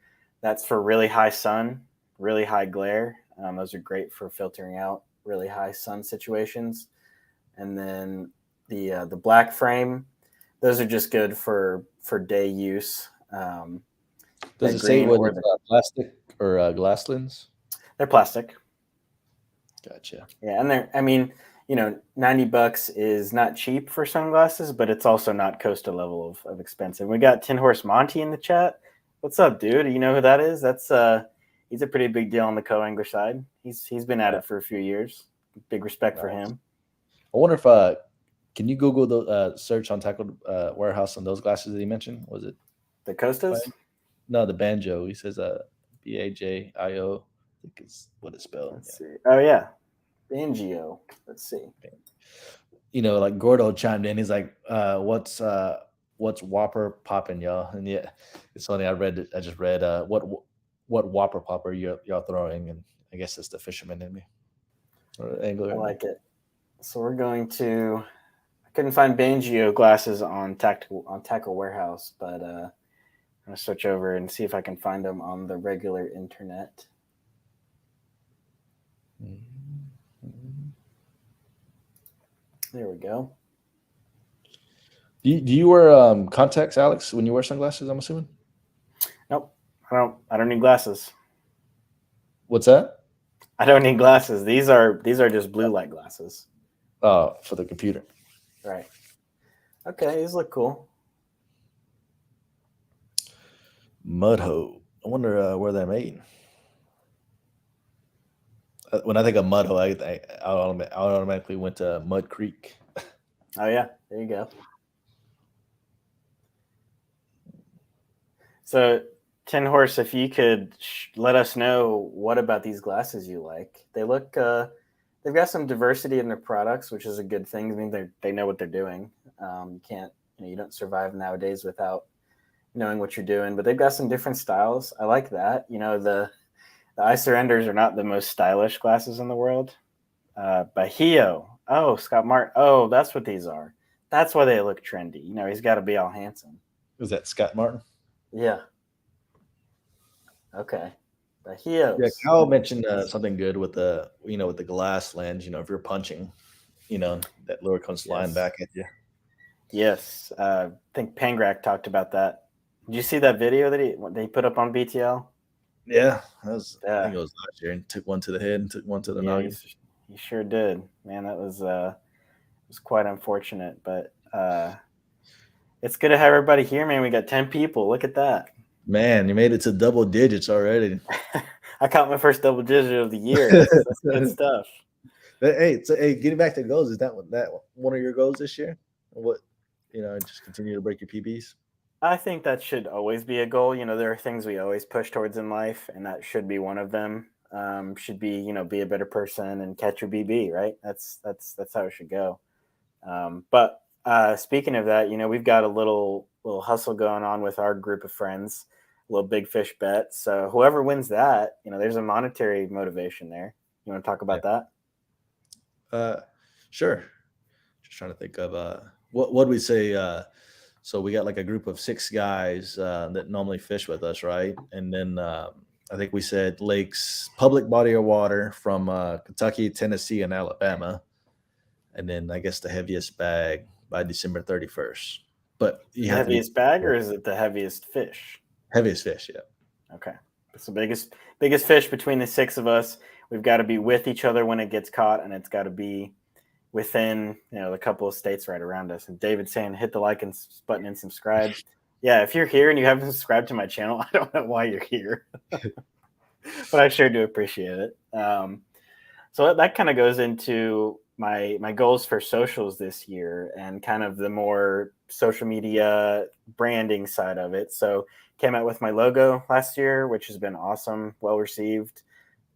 That's for really high sun, really high glare. Those are great for filtering out really high sun situations. And then the black frame, those are just good for day use. Does it say whether it's plastic or glass lens? They're plastic. Gotcha. Yeah, and $90 is not cheap for sunglasses, but it's also not Costa level of expensive. We got 10 Horse Monty in the chat. What's up, dude? You know who that is? That's he's a pretty big deal on the co-angler side. He's been at it for a few years. Big respect for him. I wonder if can you Google the search on Tackle Warehouse on those glasses that he mentioned? Was it the Costas? No, the Banjo. He says BAJIO. I think is what it's spelled. Let's see. Oh yeah, Banjo. Let's see. Like Gordo chimed in. He's like, "What's Whopper popping, y'all?" And yeah, it's funny. I just read what Whopper popper y'all throwing, and I guess it's the fisherman in me. Or angler. I like it. So we're going to. I couldn't find Banjo glasses on Tackle Warehouse, but I'm gonna switch over and see if I can find them on the regular internet. There we go. Do you wear contacts, Alex, when you wear sunglasses? I'm assuming. Nope, I don't need glasses. What's that? I don't need glasses. These are just blue light glasses. Oh, for the computer. Right. Okay, these look cool. Mudho. I wonder where they're made. When I think of Mudho, I automatically went to Mud Creek. Oh yeah, there you go. So, Tin Horse, if you could let us know what about these glasses you like. They look, they've got some diversity in their products, which is a good thing. I mean, they know what they're doing. You can't, you don't survive nowadays without knowing what you're doing. But they've got some different styles. I like that. The eye surrenders are not the most stylish glasses in the world. Bahio. Oh, Scott Martin. Oh, that's what these are. That's why they look trendy. He's got to be all handsome. Was that Scott Martin? Yeah. Okay. Yeah, Bahios. Kyle mentioned something good with the glass lens. If you're punching, that lure comes flying Yes. back at you. Yes. I think Pangrak talked about that. Did you see that video that he put up on BTL? Yeah, I think Yeah. it was last year, and took one to the head and took one to the Yeah. noggin. He sure did. Man, that was quite unfortunate, but it's good to have everybody here, man. We got 10 people. Look at that. Man, you made it to double digits already. I caught my first double digit of the year. That's good stuff. Hey, getting back to goals, is that one of your goals this year? What just continue to break your PBs? I think that should always be a goal. There are things we always push towards in life, and that should be one of them. Should be, be a better person and catch your BB, right? That's how it should go. But speaking of that, we've got a little hustle going on with our group of friends, a little big fish bet. So whoever wins that, there's a monetary motivation there. You want to talk Yeah. about that? Sure. Just trying to think of what we say. So we got like a group of 6 guys that normally fish with us, right? And then I think we said lakes, public body of water from Kentucky, Tennessee, and Alabama, and then I guess the heaviest bag by December 31st. But you The have to be heaviest bag, or is it the heaviest fish? heaviest fish, yeah. Okay. It's the biggest fish between the six of us. We've got to be with each other when it gets caught, and it's got to be within the couple of states right around us. And David's saying hit the like and button and subscribe. Yeah, if you're here and you haven't subscribed to my channel, I don't know why you're here, but I sure do appreciate it. So that kind of goes into my goals for socials this year and kind of the more social media branding side of it. So came out with my logo last year, which has been awesome, well received.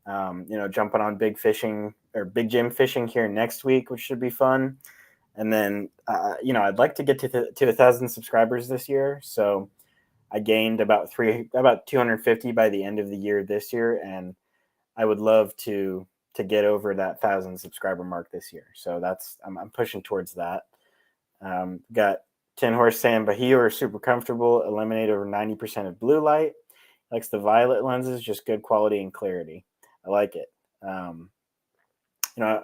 Jumping on big fishing or big Jim fishing here next week, which should be fun. And then I'd like to get to 1,000 subscribers this year. So I gained about 250 by the end of the year this year, and I would love to get over that 1,000 subscriber mark this year. So I'm pushing towards that. Got Tin Horse saying Bahia are super comfortable, eliminate over 90% of blue light. Likes the violet lenses, just good quality and clarity. I like it. Um,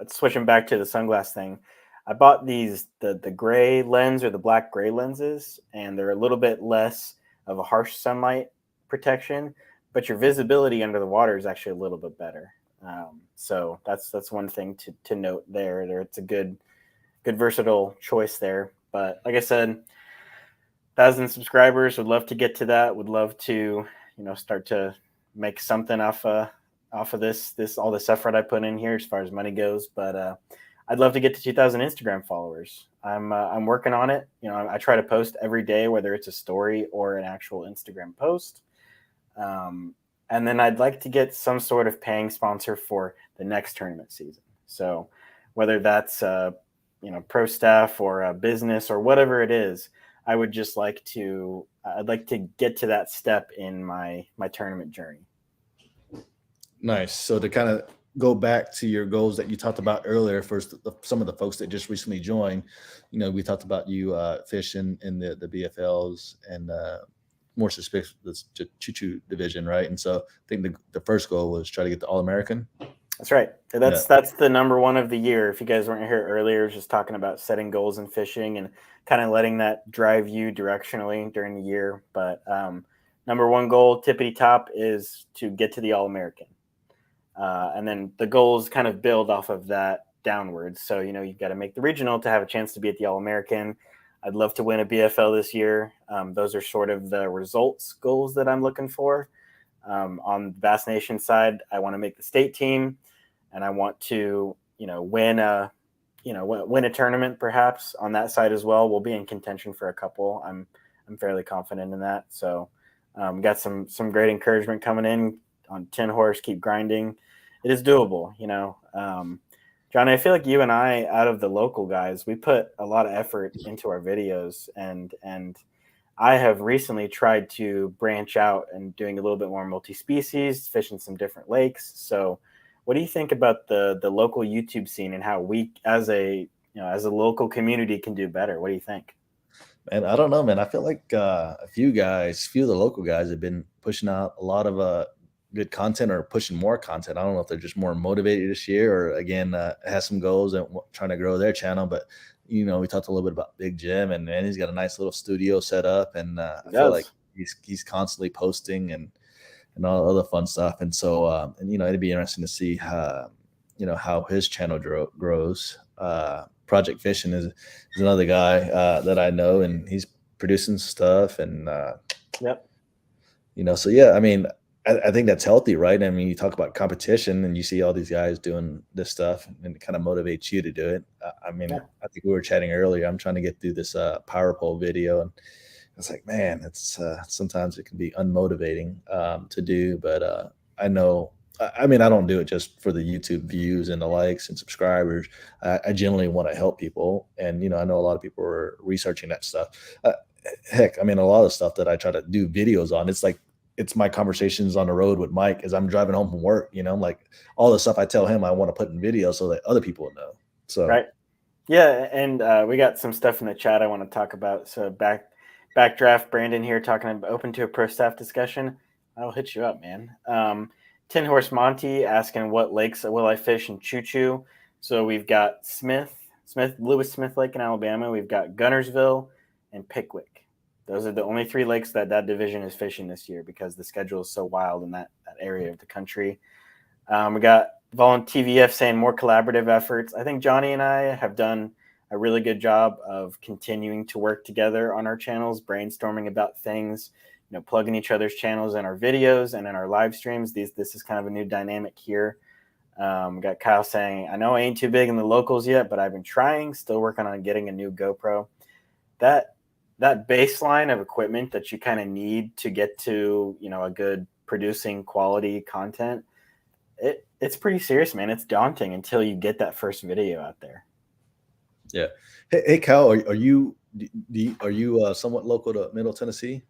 Switching back to the sunglass thing, I bought the gray lens or the black gray lenses, and they're a little bit less of a harsh sunlight protection, but your visibility under the water is actually a little bit better. So that's one thing to note there. It's a good versatile choice there. But like I said, 1,000 subscribers. Would love to get to that. Would love to start to make something off of this all this effort I put in here as far as money goes. But I'd love to get to 2,000 Instagram followers. I'm working on it. I try to post every day, whether it's a story or an actual Instagram post. And then I'd like to get some sort of paying sponsor for the next tournament season. So whether that's pro staff or a business or whatever it is, I'd like to get to that step in my tournament journey. Nice. So to kind of go back to your goals that you talked about earlier, first, some of the folks that just recently joined, we talked about you fishing in the BFLs and more specific the choo-choo division, right? And so I think the first goal was try to get the All-American. That's right. That's the number one of the year. If you guys weren't here earlier, just talking about setting goals in fishing and kind of letting that drive you directionally during the year. But number one goal, tippity top, is to get to the All-American. And then the goals kind of build off of that downwards. So, you've got to make the regional to have a chance to be at the All-American. I'd love to win a BFL this year. Those are sort of the results goals that I'm looking for. On the Bass Nation side, I want to make the state team, and I want to, win a tournament perhaps on that side as well. We'll be in contention for a couple. I'm fairly confident in that. So, got some great encouragement coming in on 10 horse. Keep grinding. It is doable. Johnny, I feel like you and I, out of the local guys, we put a lot of effort into our videos, and I have recently tried to branch out and doing a little bit more multi-species, fishing some different lakes. So, what do you think about the local YouTube scene and how we, as a local community, can do better? What do you think? And I don't know, man. I feel like a few of the local guys have been pushing out a lot of good content or pushing more content. I don't know if they're just more motivated this year or again has some goals and trying to grow their channel. But we talked a little bit about Big Jim, and man, he's got a nice little studio set up, and I It feel like does. he's constantly posting and all the other fun stuff. And so it'd be interesting to see how his channel grows. Project Fishing is another guy that I know, and he's producing stuff, and Yep. so yeah, I mean, I think that's healthy, right? I mean, you talk about competition, and you see all these guys doing this stuff, and it kind of motivates you to do it. I mean, Yeah. I think we were chatting earlier. I'm trying to get through this power pole video, and it's like, man, it's sometimes it can be unmotivating to do, but I know. I mean, I don't do it just for the YouTube views and the likes and subscribers. I generally want to help people, and I know a lot of people are researching that stuff. Heck, I mean, a lot of the stuff that I try to do videos on, it's like it's my conversations on the road with Mike as I'm driving home from work. Like all the stuff I tell him I want to put in video so that other people will know. So Right. Yeah, and we got some stuff in the chat I want to talk about. So backdraft, Brandon here talking about open to a pro staff discussion. I'll hit you up, man. 10 Horse Monty asking what lakes will I fish in Choo Choo. So we've got Lewis Smith Lake in Alabama. We've got Gunnersville and Pickwick. Those are the only three lakes that division is fishing this year because the schedule is so wild in that area of the country. We got TVF saying more collaborative efforts. I think Johnny and I have done a really good job of continuing to work together on our channels, brainstorming about things, plugging each other's channels in our videos and in our live streams. This is kind of a new dynamic here. Got Kyle saying, I know I ain't too big in the locals yet, but I've been trying, still working on getting a new GoPro. That baseline of equipment that you kind of need to get to, a good producing quality content, it's pretty serious, man. It's daunting until you get that first video out there. yeah. Hey Kyle, are you somewhat local to Middle Tennessee?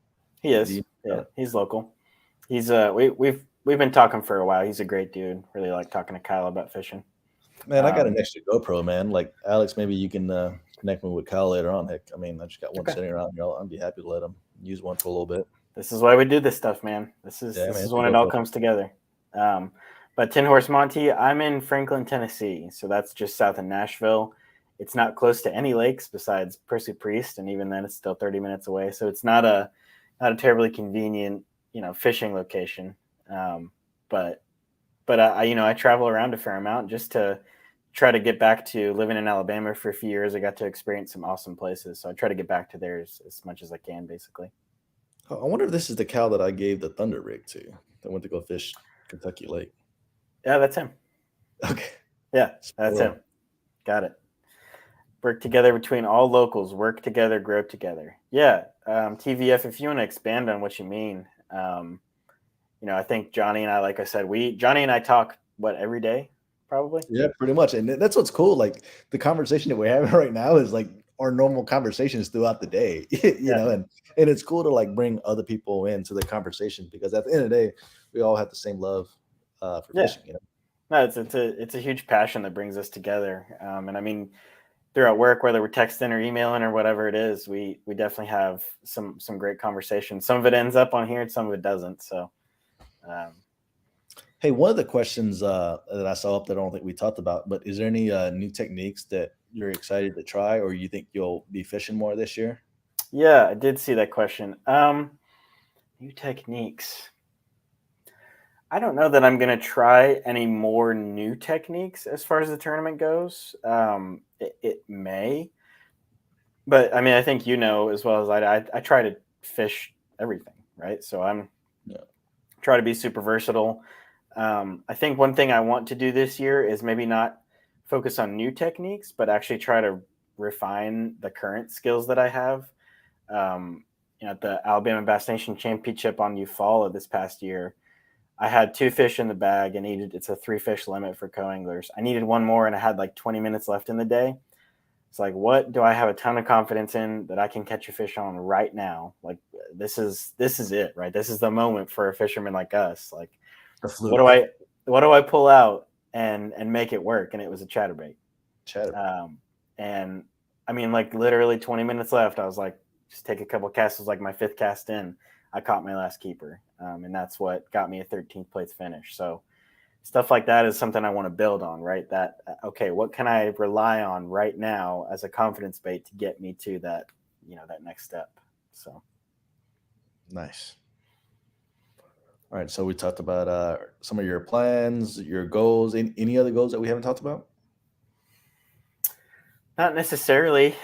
He is. Yeah, he's local. He's we've been talking for a while. He's a great dude. Really like talking to Kyle about fishing. Man, I got an extra GoPro, man. Like Alex, maybe you can connect me with Kyle later on. Heck, I mean, I just got one sitting around here. I'd be happy to let him use one for a little bit. This is why we do this stuff, man. This is when it all comes together. But 10 Horse Monty, I'm in Franklin, Tennessee, so that's just south of Nashville. It's not close to any lakes besides Percy Priest, and even then, it's still 30 minutes away. So it's not a terribly convenient, fishing location. But I travel around a fair amount just to try to get back to living in Alabama for a few years. I got to experience some awesome places, so I try to get back to there as much as I can, basically. I wonder if this is the cow that I gave the Thunder rig to that went to go fish Kentucky Lake. Yeah, that's him. Okay. Yeah, that's him. Got it. Work together between all locals. Work together, grow together. Yeah, TVF, if you want to expand on what you mean, I think Johnny and I, like I said, Johnny and I talk, every day, probably? Yeah, pretty much. And that's what's cool. Like the conversation that we're having right now is like our normal conversations throughout the day, and it's cool to like bring other people into the conversation because at the end of the day, we all have the same love for fishing, No, it's a huge passion that brings us together. And I mean, throughout work, whether we're texting or emailing or whatever it is, we definitely have some great conversations. Some of it ends up on here and some of it doesn't. So, hey, one of the questions that I saw up that I don't think we talked about, but is there any new techniques that you're excited to try or you think you'll be fishing more this year? Yeah, I did see that question. New techniques. I don't know that I'm going to try any more new techniques as far as the tournament goes. It may. But I mean, I think you know as well as I try to fish everything, right? So I'm Yeah. try to be super versatile. I think one thing I want to do this year is maybe not focus on new techniques, but actually try to refine the current skills that I have. Um, at the Alabama Bass Nation Championship on Eufaula this past year, I had two fish in the bag and needed it's a three fish limit for co-anglers. I needed one more and I had like 20 minutes left in the day. It's like, what do I have a ton of confidence in that I can catch a fish on right now? Like this is it, right? This is the moment for a fisherman like us. Like, The what do fluke. I what do I pull out and make it work? And it was a chatterbait. Chatterbait. And I mean, like literally 20 minutes left. I was like, just take a couple casts. It was like my fifth cast in. I caught my last keeper, and that's what got me a 13th place finish. So stuff like that is something I want to build on, right? That okay, what can I rely on right now as a confidence bait to get me to that, that next step. So Nice. All right, so we talked about some of your plans, your goals. Any other goals that we haven't talked about? not necessarily.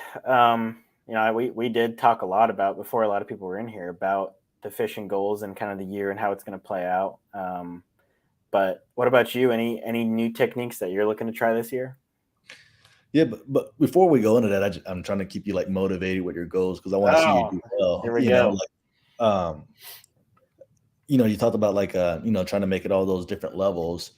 We did talk a lot about before a lot of people were in here about the fishing goals and kind of the year and how it's going to play out. But what about you? Any new techniques that you're looking to try this year? Yeah, but before we go into that, I'm trying to keep you like motivated with your goals because I want to see you Oh, do well. here we go. You talked about like trying to make it all those different levels.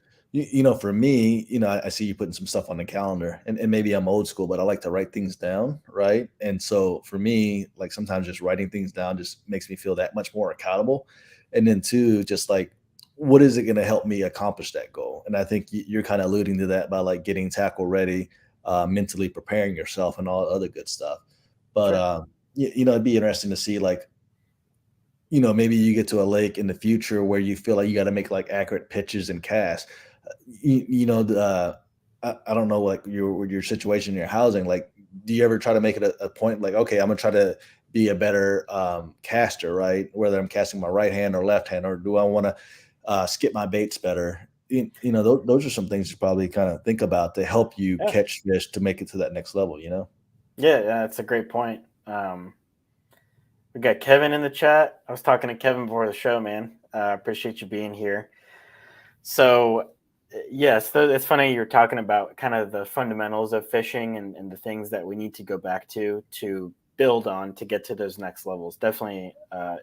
For me, I see you putting some stuff on the calendar, and maybe I'm old school, but I like to write things down, right? And so for me, like sometimes just writing things down just makes me feel that much more accountable. And then two, just like what is it going to help me accomplish that goal? And I think you're kind of alluding to that by like getting tackle ready, mentally preparing yourself, and all other good stuff. But Sure. it'd be interesting to see like maybe you get to a lake in the future where you feel like you got to make like accurate pitches and casts. I don't know like your situation in your housing. Like, do you ever try to make it a point like, okay, I'm gonna try to be a better caster, right? Whether I'm casting my right hand or left hand, or do I want to skip my baits better? Those are some things you probably kind of think about to help you Yeah. catch fish to make it to that next level. Yeah, that's a great point. We got Kevin in the chat. I was talking to Kevin before the show, man. Appreciate you being here. So, yes, it's funny you're talking about kind of the fundamentals of fishing and the things that we need to go back to build on to get to those next levels. Definitely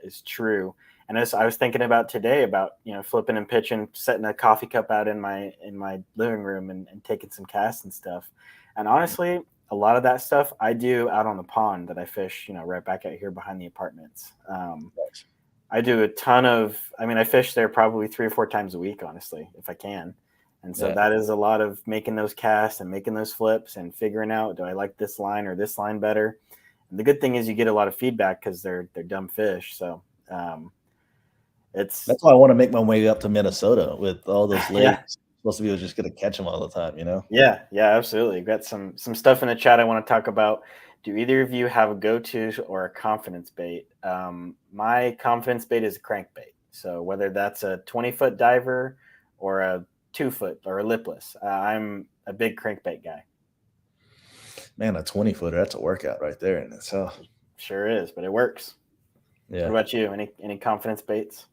is true. And as I was thinking about today, about flipping and pitching, setting a coffee cup out in my living room and taking some casts and stuff. And honestly, a lot of that stuff I do out on the pond that I fish, right back out here behind the apartments. I do a ton of, I mean, I fish there probably 3 or 4 times a week, honestly, if I can. And so Yeah. that is a lot of making those casts and making those flips and figuring out, do I like this line or this line better? And the good thing is you get a lot of feedback because they're dumb fish. So um, it's, That's why I want to make my way up to Minnesota with all those yeah, lakes. Supposed to be just going to catch them all the time. yeah, absolutely. Got some stuff in the chat I want to talk about. Do either of you have a go-to or a confidence bait? My confidence bait is a crankbait. So whether that's a 20-foot diver or a 2 foot or a lipless, I'm a big crankbait guy. Man, a 20-footer, that's a workout right there in itself. Sure is, but it works. What Yeah. about you? Any confidence baits?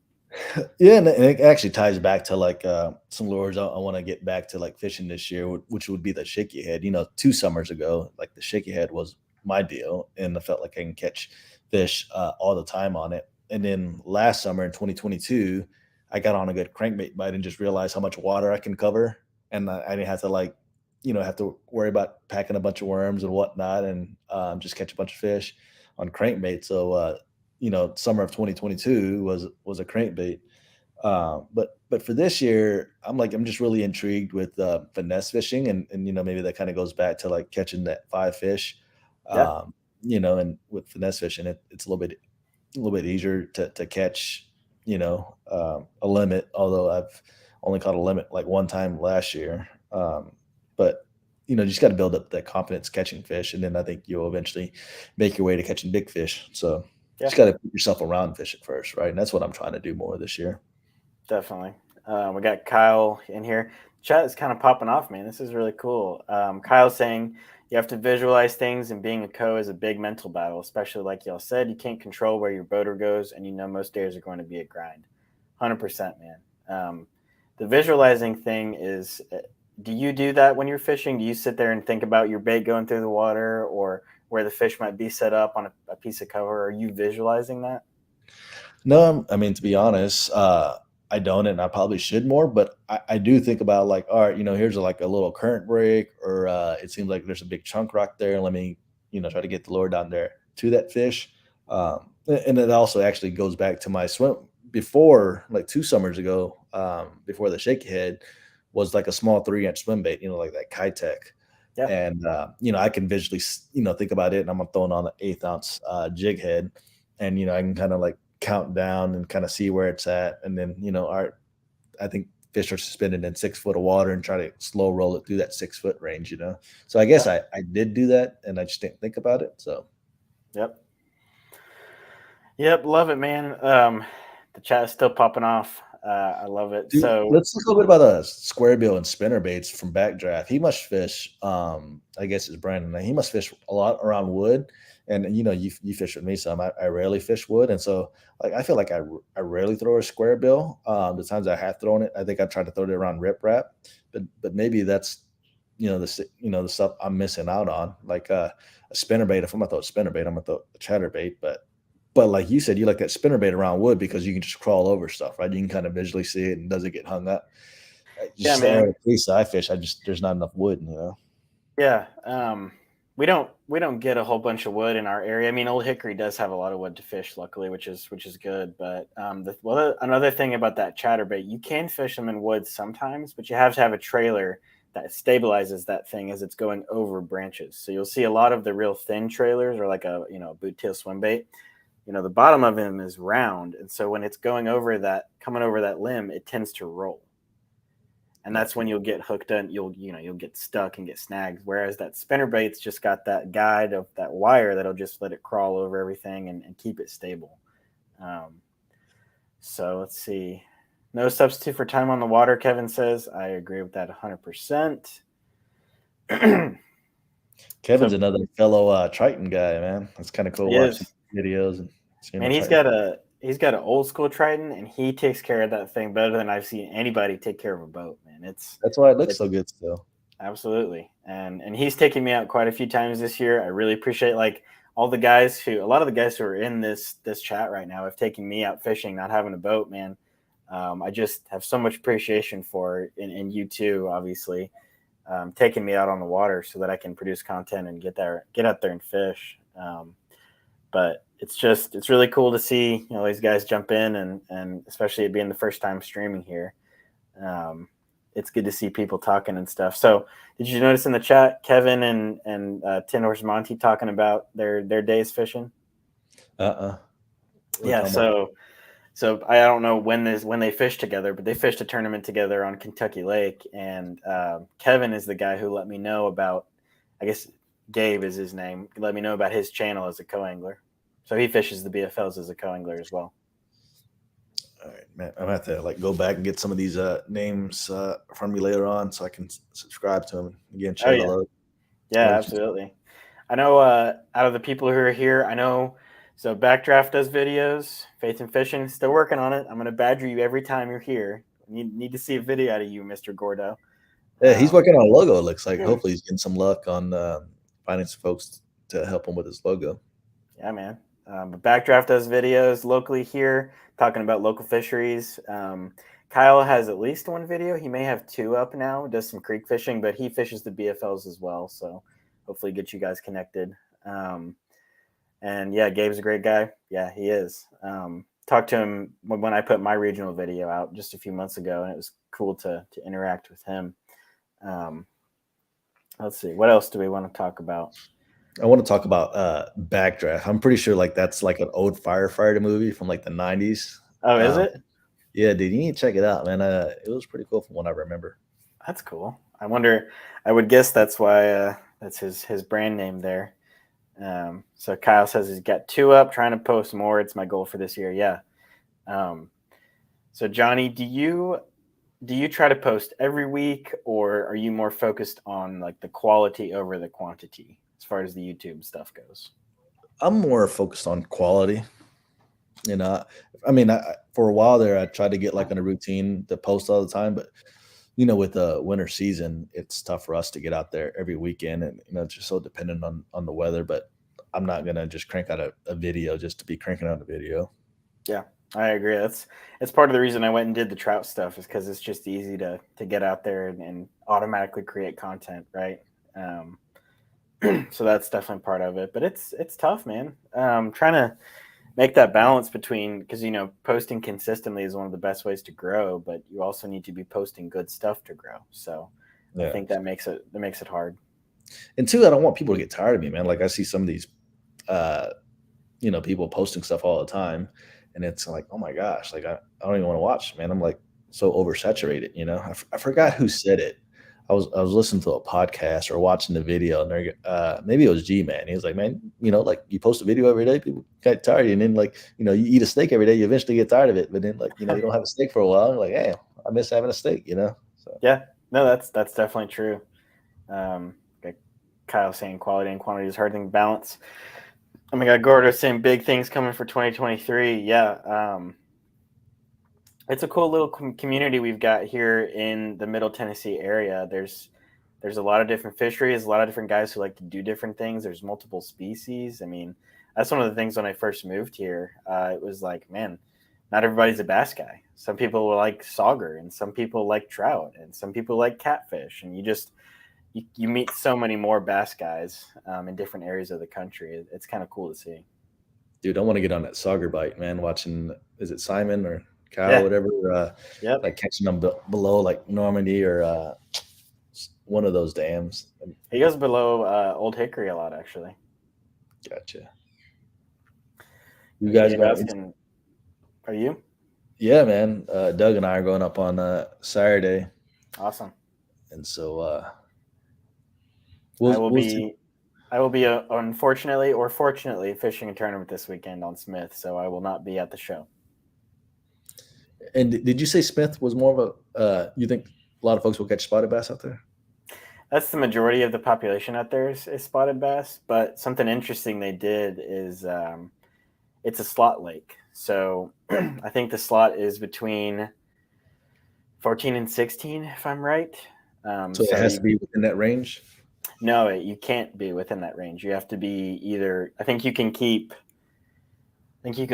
Yeah, and it actually ties back to like some lures I want to get back to like fishing this year, which would be the shaky head. 2 summers ago, like the shaky head was my deal, and I felt like I can catch fish all the time on it. And then last summer in 2022, I got on a good crankbait bite and just realized how much water I can cover, and I didn't have to like, have to worry about packing a bunch of worms and whatnot, and just catch a bunch of fish on crankbait. So summer of 2022 was a crankbait. But for this year, I'm just really intrigued with finesse fishing, and maybe that kind of goes back to like catching that five fish. Yeah, And with finesse fishing, it's a little bit easier to catch. A limit. Although I've only caught a limit like one time last year. But you just got to build up that confidence catching fish, and then I think you'll eventually make your way to catching big fish. So yeah, just got to put yourself around fishing first, right? And that's what I'm trying to do more this year. definitely. We got Kyle in here. Chat is kind of popping off, man. This is really cool. Kyle's saying, You have to visualize things, and being a co is a big mental battle, especially like y'all said. You can't control where your boater goes, and most days are going to be a grind. 100%, man. The visualizing thing is, do you do that when you're fishing? Do you sit there and think about your bait going through the water or where the fish might be set up on a piece of cover? Are you visualizing that? No, I mean, to be honest, I don't, and I probably should more, but I do think about like, all right, here's like a little current break, or it seems like there's a big chunk rock there. Let me, try to get the lure down there to that fish. And it also actually goes back to my swim before, like 2 summers ago, before the shaky head was like a small 3-inch swim bait, like that Kitech. Yeah. And, I can visually, think about it, and I'm throwing on an 1/8 ounce jig head, and, I can kind of like count down and kind of see where it's at. And then, I think fish are suspended in 6 foot of water and try to slow. It through that 6 foot range. So I guess Yeah. I did do that and I just didn't think about it. So Yep. Yep. Love it, man. The chat is still popping off. I love it. dude, So, let's talk a little bit about square bill and spinner baits from Backdraft. He must fish, I guess it's Brandon. He must fish a lot around wood. And you fish with me some. I rarely fish wood. And so like I feel like I rarely throw a square bill. The times I have thrown it, I think I tried to throw it around riprap. But maybe that's the stuff I'm missing out on. Like a spinner bait. If I'm gonna throw a spinner bait, I'm gonna throw a chatter bait. But like you said, you like that spinner bait around wood because you can just crawl over stuff, right? You can kind of visually see it and doesn't get hung up. yeah, Just the area man. of place I fish, there's not enough wood. Yeah. We don't get a whole bunch of wood in our area. I mean, Old Hickory does have a lot of wood to fish, luckily, which is good. But another thing about that chatterbait, you can fish them in woods sometimes, but you have to have a trailer that stabilizes that thing as it's going over branches. So you'll see a lot of the real thin trailers, or like a boot tail swim bait. The bottom of them is round, and so when it's coming over that limb, it tends to roll, and Yeah. that's when you'll get hooked on. You'll get stuck and get snagged. Whereas that spinner bait's just got that guide of that wire that'll just let it crawl over everything and keep it stable. Um, so let's see. No substitute for time on the water, Kevin says. I agree with that 100%. Kevin's So another fellow Triton guy, man. It's kind of cool he watching is, videos and seeing the man. He's Triton. got a he's got an old school Triton, and he takes care of that thing better than I've seen anybody take care of a boat. Man, That's why it looks it's so good still. absolutely. And he's taken me out quite a few times this year. I really appreciate like a lot of the guys who are in this chat right now have taken me out fishing, not having a boat, man. I just have so much appreciation for it, and you too, obviously, taking me out on the water so that I can produce content and get out there and fish. But it's really cool to see these guys jump in, and especially it being the first time streaming here. Um, it's good to see people talking and stuff. So, did you notice in the chat, Kevin and Tin Horse Monty talking about their days fishing? Uh-uh. We're Yeah. talking about. So I don't know when they fished together, but they fished a tournament together on Kentucky Lake, and Kevin is the guy who let me know about. I guess Gabe is his name. He let me know about his channel as a co-angler. So he fishes the BFLs as a co-angler as well. All right, man. I'm gonna have to like go back and get some of these names from me later on so I can subscribe to them. Again, Oh Che, yeah, hello. yeah, I'll let you. absolutely. I know out of the people who are here, I know. So Backdraft does videos. Faith and Fishing, still working on it. I'm going to badger you every time you're here. Need to see a video out of you, Mr. Gordo. Yeah, he's working on a logo. It looks like Yeah, hopefully he's getting some luck on finding some folks to help him with his logo. man. But Backdraft does videos locally here, talking about local fisheries. Kyle has at least one video. He may have two up now. Does some creek fishing, but he fishes the BFLs as well. So hopefully get you guys connected. And yeah, Gabe's a great guy. Yeah, he is. Talked to him when I put my regional video out just a few months ago, and it was cool to interact with him. Let's see, what else do we want to talk about? I want to talk about Backdraft. I'm pretty sure like that's like an old firefighter movie from like the 90s. Oh, is it? Yeah, dude, you need to check it out, man. It was pretty cool from what I remember. That's cool. I wonder. I would guess that's why that's his brand name there. So Kyle says he's got two up, trying to post more. It's my goal for this year. Yeah. So Johnny, do do you try to post every week, or are you more focused on like the quality over the quantity as far as the YouTube stuff goes? I'm more focused on quality. You know, I mean, for a while there, I tried to get like on a routine to post all the time, but with the winter season, it's tough for us to get out there every weekend, and it's just so dependent on the weather. But I'm not gonna just crank out a video just to be cranking out a video. Yeah, I agree. It's part of the reason I went and did the trout stuff is because it's just easy to get out there and automatically create content, right? Um, so that's definitely part of it. But it's tough, man. Trying to make that balance between because posting consistently is one of the best ways to grow, but you also need to be posting good stuff to grow. So I Yeah, think that makes it hard. and two, I don't want people to get tired of me, man. Like I see some of these, uh, people posting stuff all the time, and it's like, oh my gosh, like I don't even want to watch, man. I'm like so oversaturated. I forgot who said it. I was listening to a podcast or watching the video, and maybe it was G Man. He was like, man, like you post a video every day, people get tired, and then like you eat a steak every day, you eventually get tired of it, but then like you don't have a steak for a while, and like, hey, I miss having a steak, So Yeah, no, that's definitely true. Like Kyle saying, quality and quantity is hard thing to balance. Oh my God, Gordo saying big things coming for 2023. Yeah, it's a cool little community we've got here in the Middle Tennessee area. There's a lot of different fisheries, a lot of different guys who like to do different things. There's multiple species. I mean, that's one of the things when I first moved here. It was like, man, not everybody's a bass guy. Some people will like sauger, and some people like trout, and some people like catfish, and you meet so many more bass guys in different areas of the country. It's kind of cool to see. dude, I want to get on that sauger bite, man. Watching, is it Simon or Kyle, Yeah. whatever, Yep. like catching them below like Normandy or one of those dams. He goes below Old Hickory a lot, actually. Gotcha. You But guys Gabe are going? asking, are you? Yeah, man. Doug and I are going up on Saturday, Awesome. and so I we'll will we'll see. be I will be unfortunately or fortunately fishing a tournament this weekend on Smith, so I will not be at the show. And did you say Smith was more of a? You think a lot of folks will catch spotted bass out there? That's the majority of the population out there is spotted bass. But something interesting they did is it's a slot lake. So I think the slot is between 14 and 16, if I'm right. So it has to be within that range. No, you can't be within that range. You have to be either. I think you can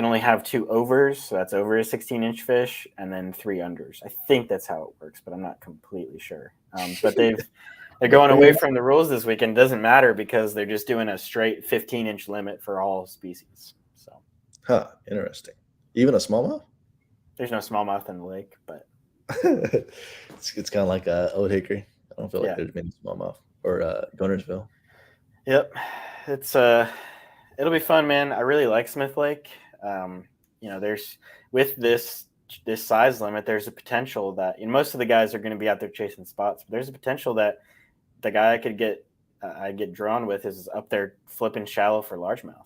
only have two overs, so that's over a 16-inch fish, and then three unders. I think that's how it works, but I'm not completely sure. But they're But going there you away go. from the rules this weekend. Doesn't matter because they're just doing a straight 15-inch limit for all species. So Huh? Interesting. Even a smallmouth. there's no smallmouth in the lake, but It's kind of like Old Hickory. I don't feel like yeah, there's many smallmouth or Gunnersville. yep. It's it'll be fun, man. I really like Smith Lake. Um, there's with this size limit, there's a potential that most of the guys are going to be out there chasing spots, but there's a potential that the guy I get drawn with is up there flipping shallow for largemouth.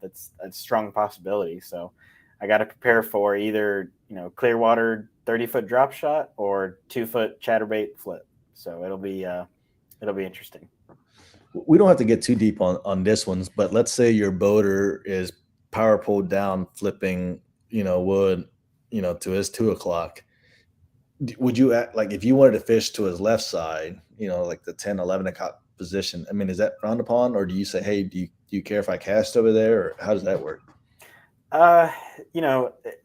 That's a strong possibility. So I got to prepare for either clear water 30-foot drop shot or 2-foot chatterbait flip. So it'll be interesting. We don't have to get too deep on this ones, but let's say your boater is power pulled down, flipping, wood, to his 2 o'clock. Would you act like if you wanted to fish to his left side, like the 10, 11 o'clock position? I mean, is that frowned upon, or do you say, hey, do you care if I cast over there, or how does that work? Uh,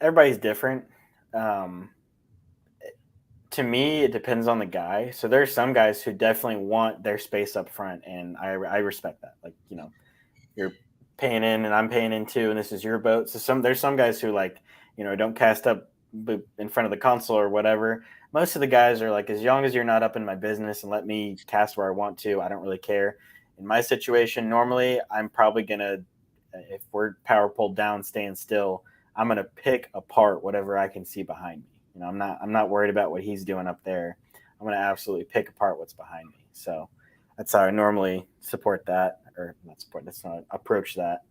everybody's different. Um, to me, it depends on the guy. So there's some guys who definitely want their space up front, and I respect that. Like, you're paying in and I'm paying in too, and this is your boat. So there's some guys who like, don't cast up in front of the console or whatever. Most of the guys are like, as long as you're not up in my business and let me cast where I want to, I don't really care. In my situation, normally I'm probably gonna, if we're power pulled down, staying still, I'm gonna pick apart whatever I can see behind me. I'm not worried about what he's doing up there. I'm gonna absolutely pick apart what's behind me. So that's how I normally support that, or not support. That's not approach that.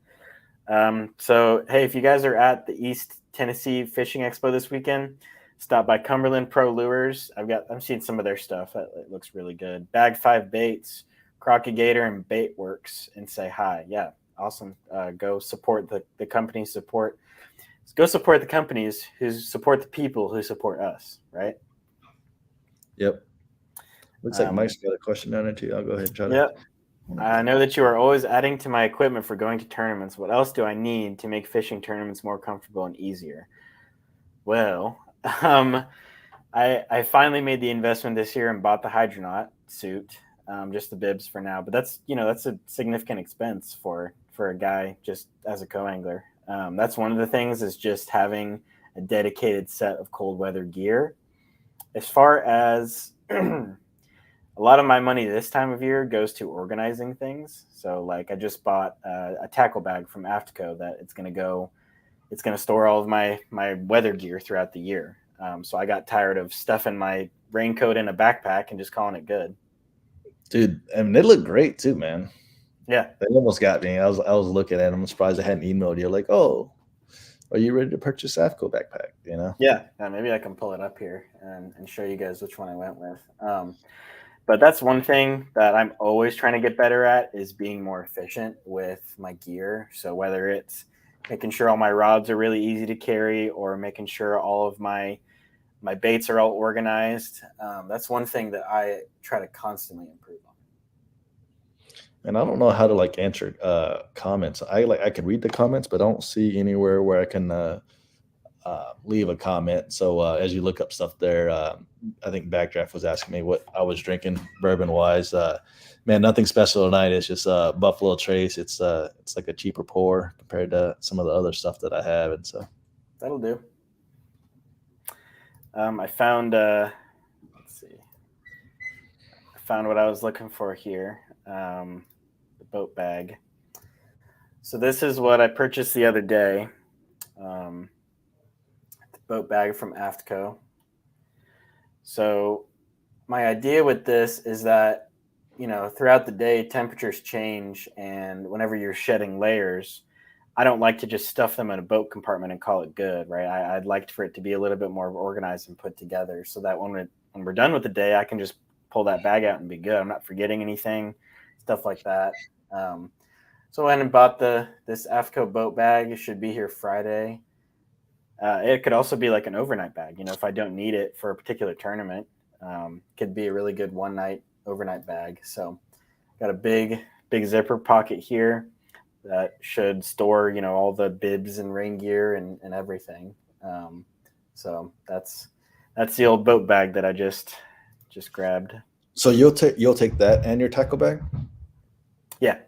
So hey, if you guys are at the East Tennessee Fishing Expo this weekend, Stop by Cumberland Pro Lures. I'm seeing some of their stuff. It looks really good. Bag 5 Baits, Crocagator, and Bait Works, and say hi. Yeah, awesome. Go support the company. Go support the companies who support the people who support us. Right. Yep. Looks like Mike's got a question down there too. I'll go ahead and try to. Yeah. I know that you are always adding to my equipment for going to tournaments. What else do I need to make fishing tournaments more comfortable and easier? Well, I finally made the investment this year and bought the Hydronaut suit, just the bibs for now. But that's a significant expense for a guy just as a co-angler. That's one of the things is just having a dedicated set of cold weather gear. As far as a lot of my money this time of year goes to organizing things. So like I just bought a tackle bag from Aftco that it's going to store all of my weather gear throughout the year. So I got tired of stuffing my raincoat in a backpack and just calling it good. Dude, I mean, they look great too, man. Yeah. They almost got me. I was looking at them. I'm surprised I hadn't emailed you. Like, oh, are you ready to purchase Aftco backpack? You know? Yeah. Maybe I can pull it up here and show you guys which one I went with. But that's one thing that I'm always trying to get better at is being more efficient with my gear. So whether it's making sure all my rods are really easy to carry or making sure all of my baits are all organized, that's one thing that I try to constantly improve on. And I don't know how to like answer comments. I can read the comments, but I don't see anywhere where I can leave a comment. So as you look up stuff there, I think Backdraft was asking me what I was drinking bourbon wise. Man, nothing special tonight. It's just Buffalo Trace. It's like a cheaper pour compared to some of the other stuff that I have, and so that'll do. I found let's see. I found what I was looking for here. The boat bag. So this is what I purchased the other day. The boat bag from Aftco. So my idea with this is that, throughout the day, temperatures change. And whenever you're shedding layers, I don't like to just stuff them in a boat compartment and call it good, right? I'd like for it to be a little bit more organized and put together so that when we're done with the day, I can just pull that bag out and be good. I'm not forgetting anything, stuff like that. So I went and bought this Aftco boat bag. It should be here Friday. It could also be like an overnight bag. If I don't need it for a particular tournament, could be a really good one-night overnight bag. So got a big zipper pocket here that should store, all the bibs and rain gear and everything. So that's the old boat bag that I just grabbed. So you'll take that and your tackle bag? Yeah.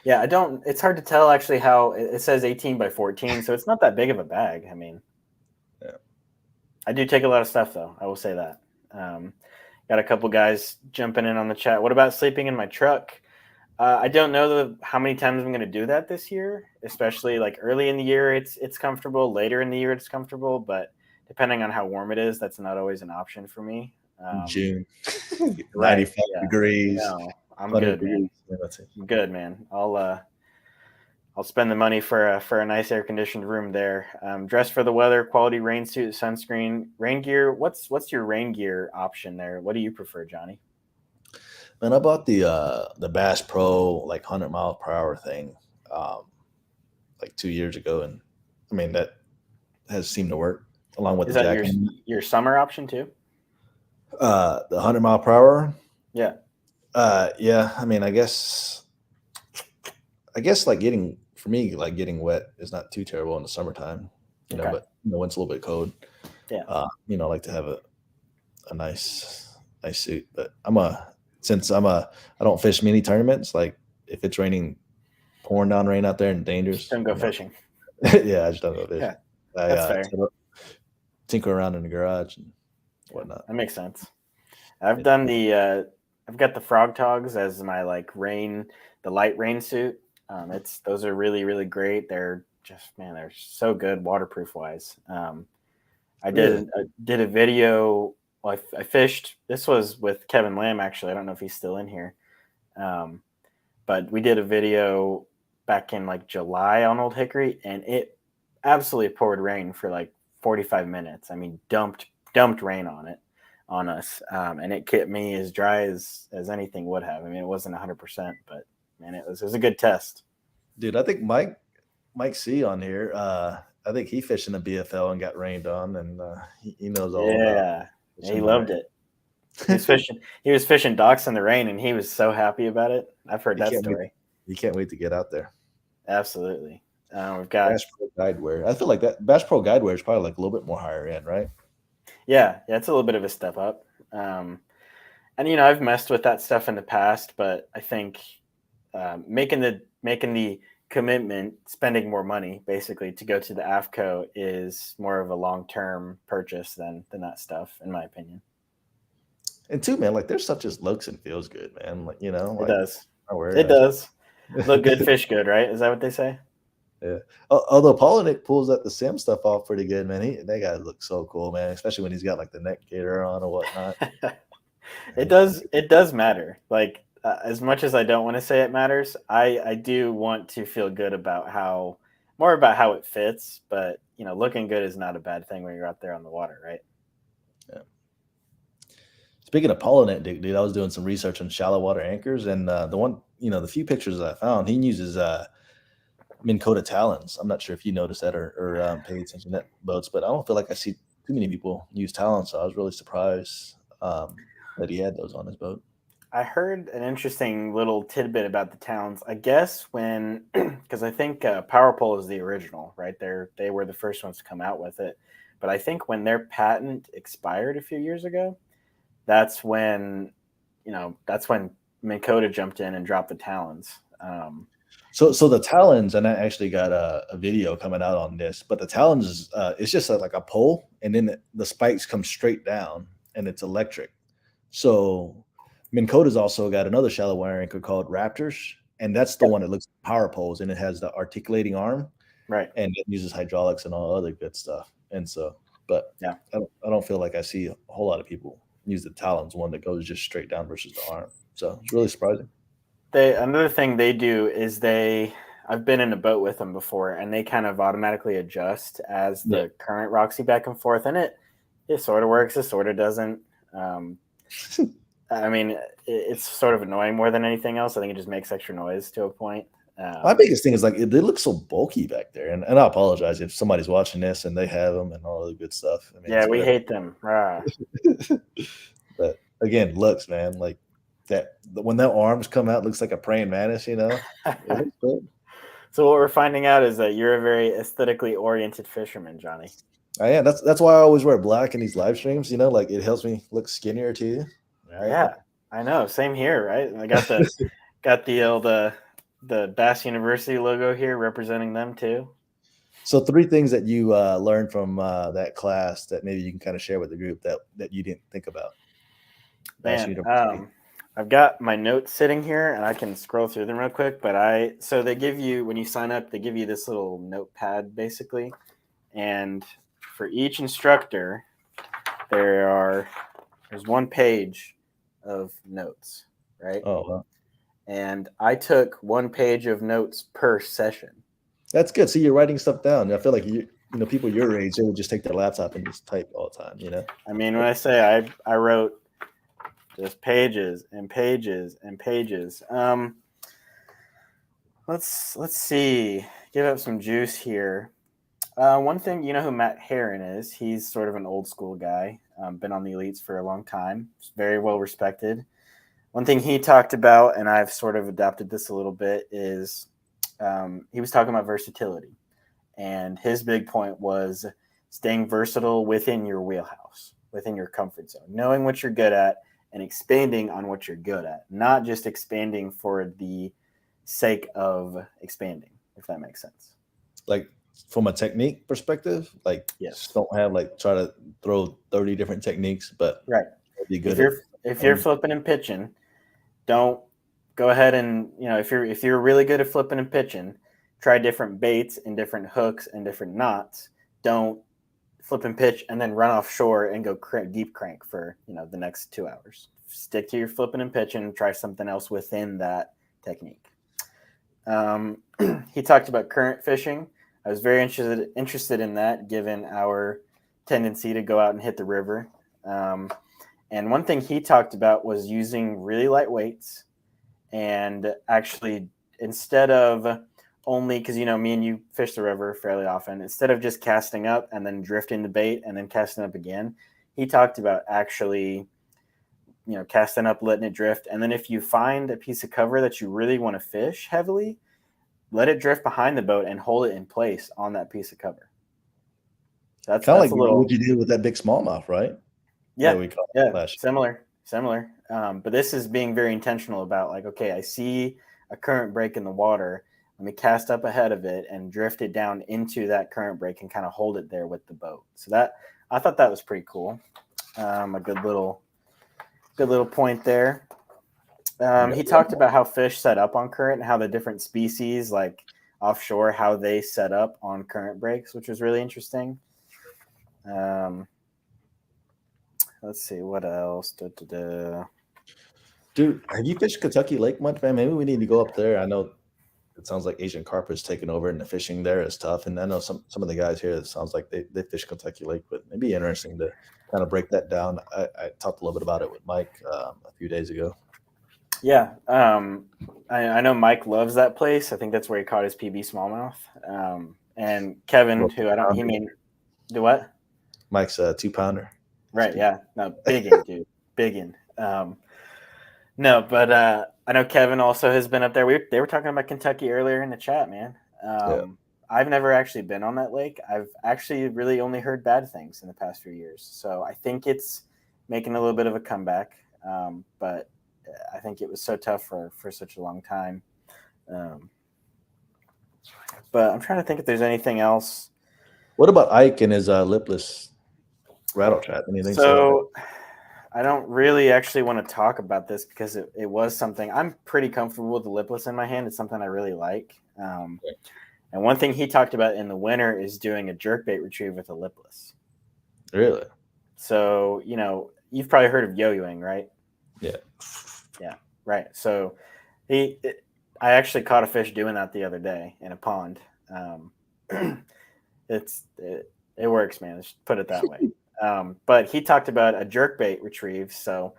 Yeah, it's hard to tell actually how it says 18 by 14, so it's not that big of a bag. I mean, yeah. I do take a lot of stuff though. I will say that. Got a couple guys jumping in on the chat. What about sleeping in my truck? I don't know how many times I'm going to do that this year, especially like early in the year, it's comfortable. Later in the year, it's comfortable, but depending on how warm it is, that's not always an option for me. June, 95 right, degrees. No, I'm good, man. I'm good, man. I'll spend the money for a nice air conditioned room there. Dress for the weather, quality rain suit, sunscreen, rain gear. What's your rain gear option there? What do you prefer, Johnny? Man, I bought the Bass Pro like 100 mph thing like 2 years ago, and I mean that has seemed to work along with Is the that jacket. Your summer option too? The 100 mph. Yeah. Yeah. I mean, I guess like getting wet is not too terrible in the summertime, Okay. but when it's a little bit cold. Yeah. I like to have a nice suit, but I don't fish many tournaments. Like if it's raining, pouring down rain out there and dangerous, just don't go fishing. Yeah, I just don't go fishing. Yeah, that's fair. Tinker around in the garage and whatnot. That makes sense. I've done I've got the Frog Togs as my the light rain suit. Those are really, really great. They're they're so good waterproof wise. I did a video. Well, I fished. This was with Kevin Lamb, actually. I don't know if he's still in here. But we did a video back in like July on Old Hickory, and it absolutely poured rain for like 45 minutes. I mean, dumped rain on us, and it kept me as dry as anything would have. I mean, it wasn't 100%, but man, it was a good test. Dude, I think Mike C on here. I think he fished in the BFL and got rained on, and he knows all about Yeah, fishing he in the loved rain. it. He was fishing. He was fishing docks in the rain, and he was so happy about it. I've heard He that can't wait. story. He can't wait to get out there. Absolutely. We've got Bass Pro Guideware. I feel like that Bass Pro Guideware is probably like a little bit more higher end, right? yeah, it's a little bit of a step up. And I've messed with that stuff in the past, but I think making the commitment, spending more money basically to go to the AFCO is more of a long-term purchase than that stuff, in my opinion. And two, man, like their stuff just looks and feels good, man. Like It like does. I wear It it. does. Look good, fish good, right? Is that what they say? Yeah. Although Polinick pulls that the sim stuff off pretty good, man. That guy looks so cool, man. Especially when he's got like the neck gaiter on or whatnot. It does. It does matter. Like as much as I don't want to say it matters, I do want to feel good about how it fits. But looking good is not a bad thing when you're out there on the water, right? Yeah. Speaking of Pollinet, dude, I was doing some research on shallow water anchors, and the one, the few pictures that I found, he uses Minn Kota talons. I'm not sure if you noticed that or paid attention to that boats, but I don't feel like I see too many people use talons, so I was really surprised that he had those on his boat. I heard an interesting little tidbit about the talons. I guess when, because I think Power Pole is the original, right? They were the first ones to come out with it. But I think when their patent expired a few years ago, that's when Minn Kota jumped in and dropped the talons. So the talons, and I actually got a video coming out on this, but the talons is it's just like a pole, and then the spikes come straight down, and it's electric. So Minn Kota's also got another shallow wire anchor called Raptors, and that's the one that looks like power poles, and it has the articulating arm, Right. and it uses hydraulics and all other good stuff. And so, but Yeah, I don't feel like I see a whole lot of people use the talons one that goes just straight down versus the arm. So it's really surprising. another thing they do is I've been in a boat with them before, and they kind of automatically adjust as Yeah. the current rocks you back and forth, and it sort of works, it sort of doesn't. I mean, it's sort of annoying more than anything else. I think it just makes extra noise to a point. My biggest thing is like they look so bulky back there, and I apologize if somebody's watching this and they have them and all the good stuff. I mean, Yeah, we hate them. But again, looks, man, like that when their arms come out, looks like a praying mantis. It looks good. So what we're finding out is that you're a very aesthetically oriented fisherman, Johnny. I am. That's why I always wear black in these live streams. Like it helps me look skinnier to you. Right? Yeah, I know. Same here, right? I got the old the Bass University logo here representing them too. So 3 things that you learned from that class that maybe you can kind of share with the group that you didn't think about. Bass University. I've got my notes sitting here, and I can scroll through them real quick. But so they give you, when you sign up, they give you this little notepad basically, and for each instructor, there's 1 page of notes, right? Oh, wow. And I took 1 page of notes per session. That's good. See, you're writing stuff down. I feel like people your age, they would just take their laptop and just type all the time. I mean, when I say I wrote just pages and pages and pages. Let's see. Give up some juice here. One thing, you know who Matt Herron is? He's sort of an old school guy. Been on the elites for a long time. He's very well respected. One thing he talked about, and I've sort of adapted this a little bit, is he was talking about versatility. And his big point was staying versatile within your wheelhouse, within your comfort zone, knowing what you're good at and expanding on what you're good at, not just expanding for the sake of expanding, if that makes sense. Like from a technique perspective, like yes, don't have try to throw 30 different techniques, but right. Be good if you're flipping and pitching, don't go ahead and if you're really good at flipping and pitching, try different baits and different hooks and different knots. Don't flip and pitch and then run offshore and go deep crank for the next 2 hours. Stick to your flipping and pitching and try something else within that technique. He talked about current fishing. I was very interested in that, given our tendency to go out and hit the river. And one thing he talked about was using really light weights, and actually, instead of only, because me and you fish the river fairly often, instead of just casting up and then drifting the bait and then casting up again, he talked about actually casting up, letting it drift, and then if you find a piece of cover that you really want to fish heavily, let it drift behind the boat and hold it in place on that piece of cover. That's Kind of that's like a little, what you did with that big smallmouth, right? That yeah, we caught yeah, last similar. But this is being very intentional about, like, okay, I see a current break in the water. Let me cast up ahead of it and drift it down into that current break and kind of hold it there with the boat. So that, I thought that was pretty cool. A good little point there. year. He talked about how fish set up on current and how the different species, like offshore, how they set up on current breaks, which was really interesting. Let's see what else. Dude, have you fished Kentucky Lake much, man? Maybe we need to go up there. I know it sounds like Asian carp is taking over, and the fishing there is tough. And I know some of the guys here, it sounds like they fish Kentucky Lake, but it'd be interesting to kind of break that down. I talked a little bit about it with Mike a few days ago. Yeah, I know Mike loves that place. I think that's where he caught his PB smallmouth. And Kevin, who I don't, he mean, do what? Mike's a 2-pounder. Right, yeah, no, biggin, dude, biggin. No, but I know Kevin also has been up there. They were talking about Kentucky earlier in the chat, man. Yeah. I've never actually been on that lake. I've actually really only heard bad things in the past few years. So I think it's making a little bit of a comeback. But I think it was so tough for such a long time. But I'm trying to think if there's anything else. What about Ike and his lipless rattle trap? Anything to say about that? So I don't really actually want to talk about this because it was something I'm pretty comfortable with the lipless in my hand. It's something I really like. And one thing he talked about in the winter is doing a jerkbait retrieve with a lipless. Really? So, you've probably heard of yo-yoing, right? Yeah. Yeah, right. So I actually caught a fish doing that the other day in a pond. It works, man. Let's put it that way. But he talked about a jerkbait retrieve. So,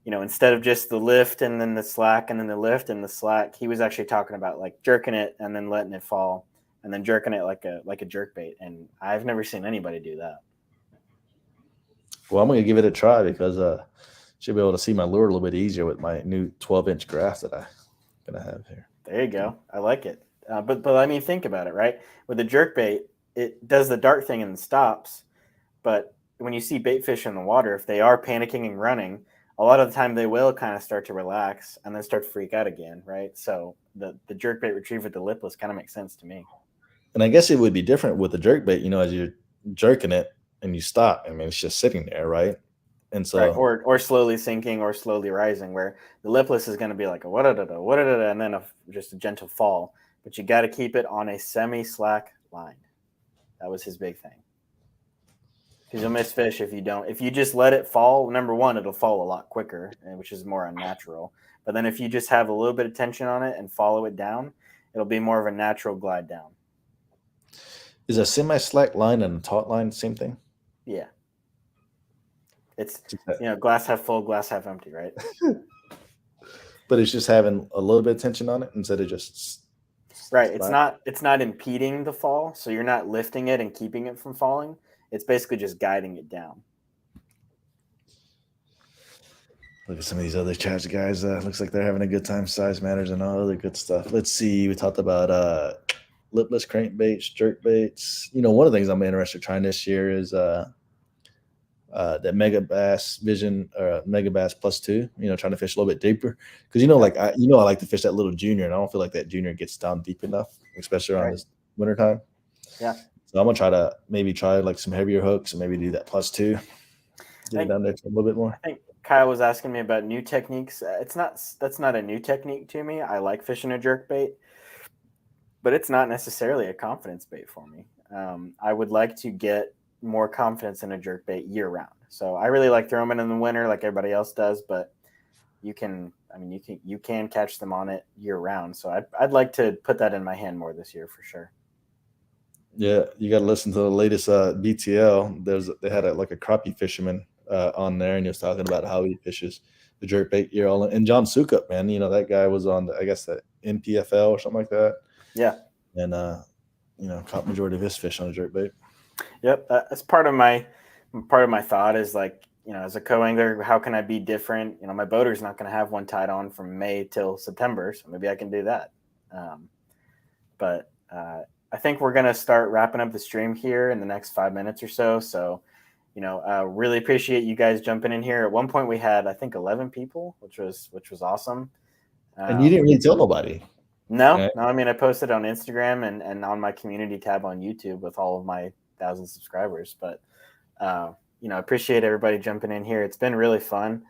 instead of just the lift and then the slack and then the lift and the slack, he was actually talking about like jerking it and then letting it fall and then jerking it like a jerkbait. And I've never seen anybody do that. Well, I'm going to give it a try because should be able to see my lure a little bit easier with my new 12-inch graph that I'm going to have here. There you go. I like it. But I mean, think about it, right? With the jerkbait, it does the dart thing and stops. But when you see bait fish in the water, if they are panicking and running, a lot of the time they will kind of start to relax and then start to freak out again, right? So the jerkbait retrieve with the lipless kind of makes sense to me. And I guess it would be different with the jerkbait, as you're jerking it and you stop. I mean, it's just sitting there, right? And Right, so, or slowly sinking or slowly rising, where the lipless is going to be like a what-a-da-da, and then just a gentle fall. But you got to keep it on a semi-slack line. That was his big thing. Because you'll miss fish if you don't. If you just let it fall, number one, it'll fall a lot quicker, which is more unnatural. But then if you just have a little bit of tension on it and follow it down, it'll be more of a natural glide down. is a semi-slack line and a taut line the same thing? Yeah. It's, glass half full, glass half empty, right? But it's just having a little bit of tension on it instead of just right. It's not impeding the fall, so you're not lifting it and keeping it from falling. It's basically just guiding it down. Look at some of these other chats, guys. Looks like they're having a good time. Size matters and all other good stuff. Let's see. We talked about lipless crankbaits, jerkbaits. One of the things I'm interested in trying this year is that Mega Bass Vision or Mega Bass +2. Trying to fish a little bit deeper because I like to fish that little junior, and I don't feel like that junior gets down deep enough, especially around this wintertime. Yeah. So I'm gonna try like some heavier hooks and maybe do that +2. Get it down there a little bit more. I think Kyle was asking me about new techniques. That's not a new technique to me. I like fishing a jerkbait, but it's not necessarily a confidence bait for me. I would like to get more confidence in a jerkbait year round. So I really like throwing them in the winter like everybody else does, but you can catch them on it year round. So I'd like to put that in my hand more this year for sure. Yeah, you got to listen to the latest BTL. They had like a crappie fisherman on there, and he was talking about how he fishes the jerk bait year all. And John Sukup, man, that guy was on I guess the NPFL or something like that, Yeah. and caught majority of his fish on a jerk bait. Yep. That's part of my thought is like, as a co-angler, how can I be different? My boater's not going to have one tied on from May till September, so maybe I can do that. But I think we're going to start wrapping up the stream here in the next 5 minutes or so. So, really appreciate you guys jumping in here. At one point we had, I think, 11 people, which was awesome. And you didn't really tell nobody. No. I mean, I posted on Instagram and on my community tab on YouTube with all of my 1,000 subscribers. But, appreciate everybody jumping in here. It's been really fun.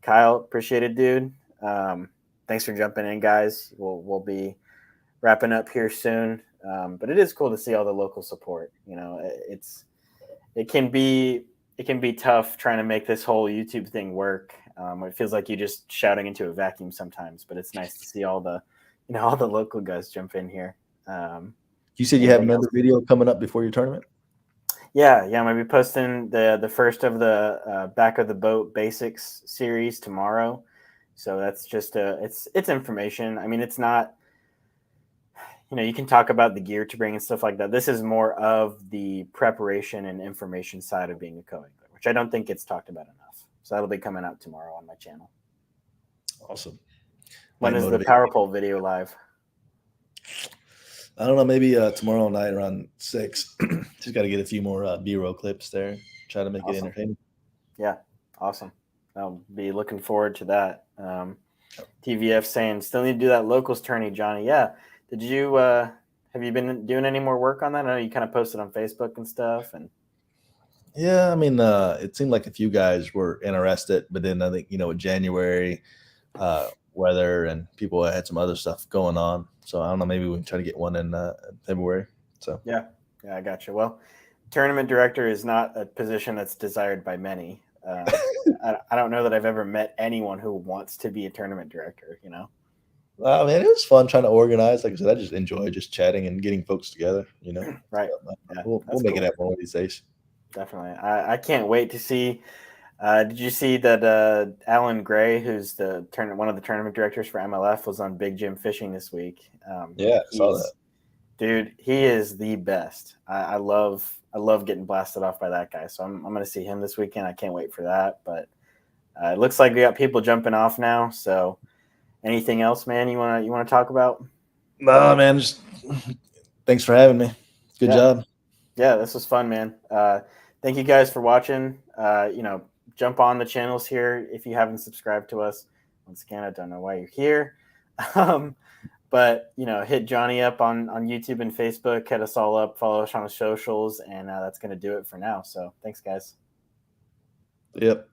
Kyle, appreciate it, dude. Thanks for jumping in, guys. We'll be wrapping up here soon. But it is cool to see all the local support. It can be tough trying to make this whole YouTube thing work. It feels like you're just shouting into a vacuum sometimes, but it's nice to see all the local guys jump in here. You said you have another video coming up before your tournament? Yeah. I'm gonna be posting the first of the Back of the Boat Basics series tomorrow. So that's just it's information. I mean, it's not. You can talk about the gear to bring and stuff like that. This is more of the preparation and information side of being a co-angler, which I don't think gets talked about enough. So that'll be coming out tomorrow on my channel. Awesome. When is the Power Pole video live? I don't know, maybe tomorrow night around 6. Just got to get a few more B-roll clips there. Try to make it entertaining. Yeah, awesome. I'll be looking forward to that. TVF saying, still need to do that locals tourney, Johnny. Yeah. Did you have you been doing any more work on that? I know you kind of posted on Facebook and stuff. And yeah, I mean, it seemed like a few guys were interested, but then I think with January weather and people had some other stuff going on, so I don't know. Maybe we can try to get one in February. So yeah, I got you. Well, tournament director is not a position that's desired by many. I don't know that I've ever met anyone who wants to be a tournament director. I mean, it was fun trying to organize. Like I said, I just enjoy just chatting and getting folks together. Right. So, yeah, we'll make it happen one of these days. Definitely. I can't wait to see. Did you see that Alan Gray, who's one of the tournament directors for MLF, was on Big Jim Fishing this week? Yeah, I saw that. Dude, he is the best. I love getting blasted off by that guy. So I'm going to see him this weekend. I can't wait for that. But it looks like we got people jumping off now. So anything else, man, you want to talk about? No, man. Just thanks for having me. Good job. Yeah, this was fun, man. Thank you guys for watching. Jump on the channels here if you haven't subscribed to us. Once again, I don't know why you're here. But hit Johnny up on YouTube and Facebook, hit us all up, follow us on the socials, and that's going to do it for now. So thanks, guys. Yep.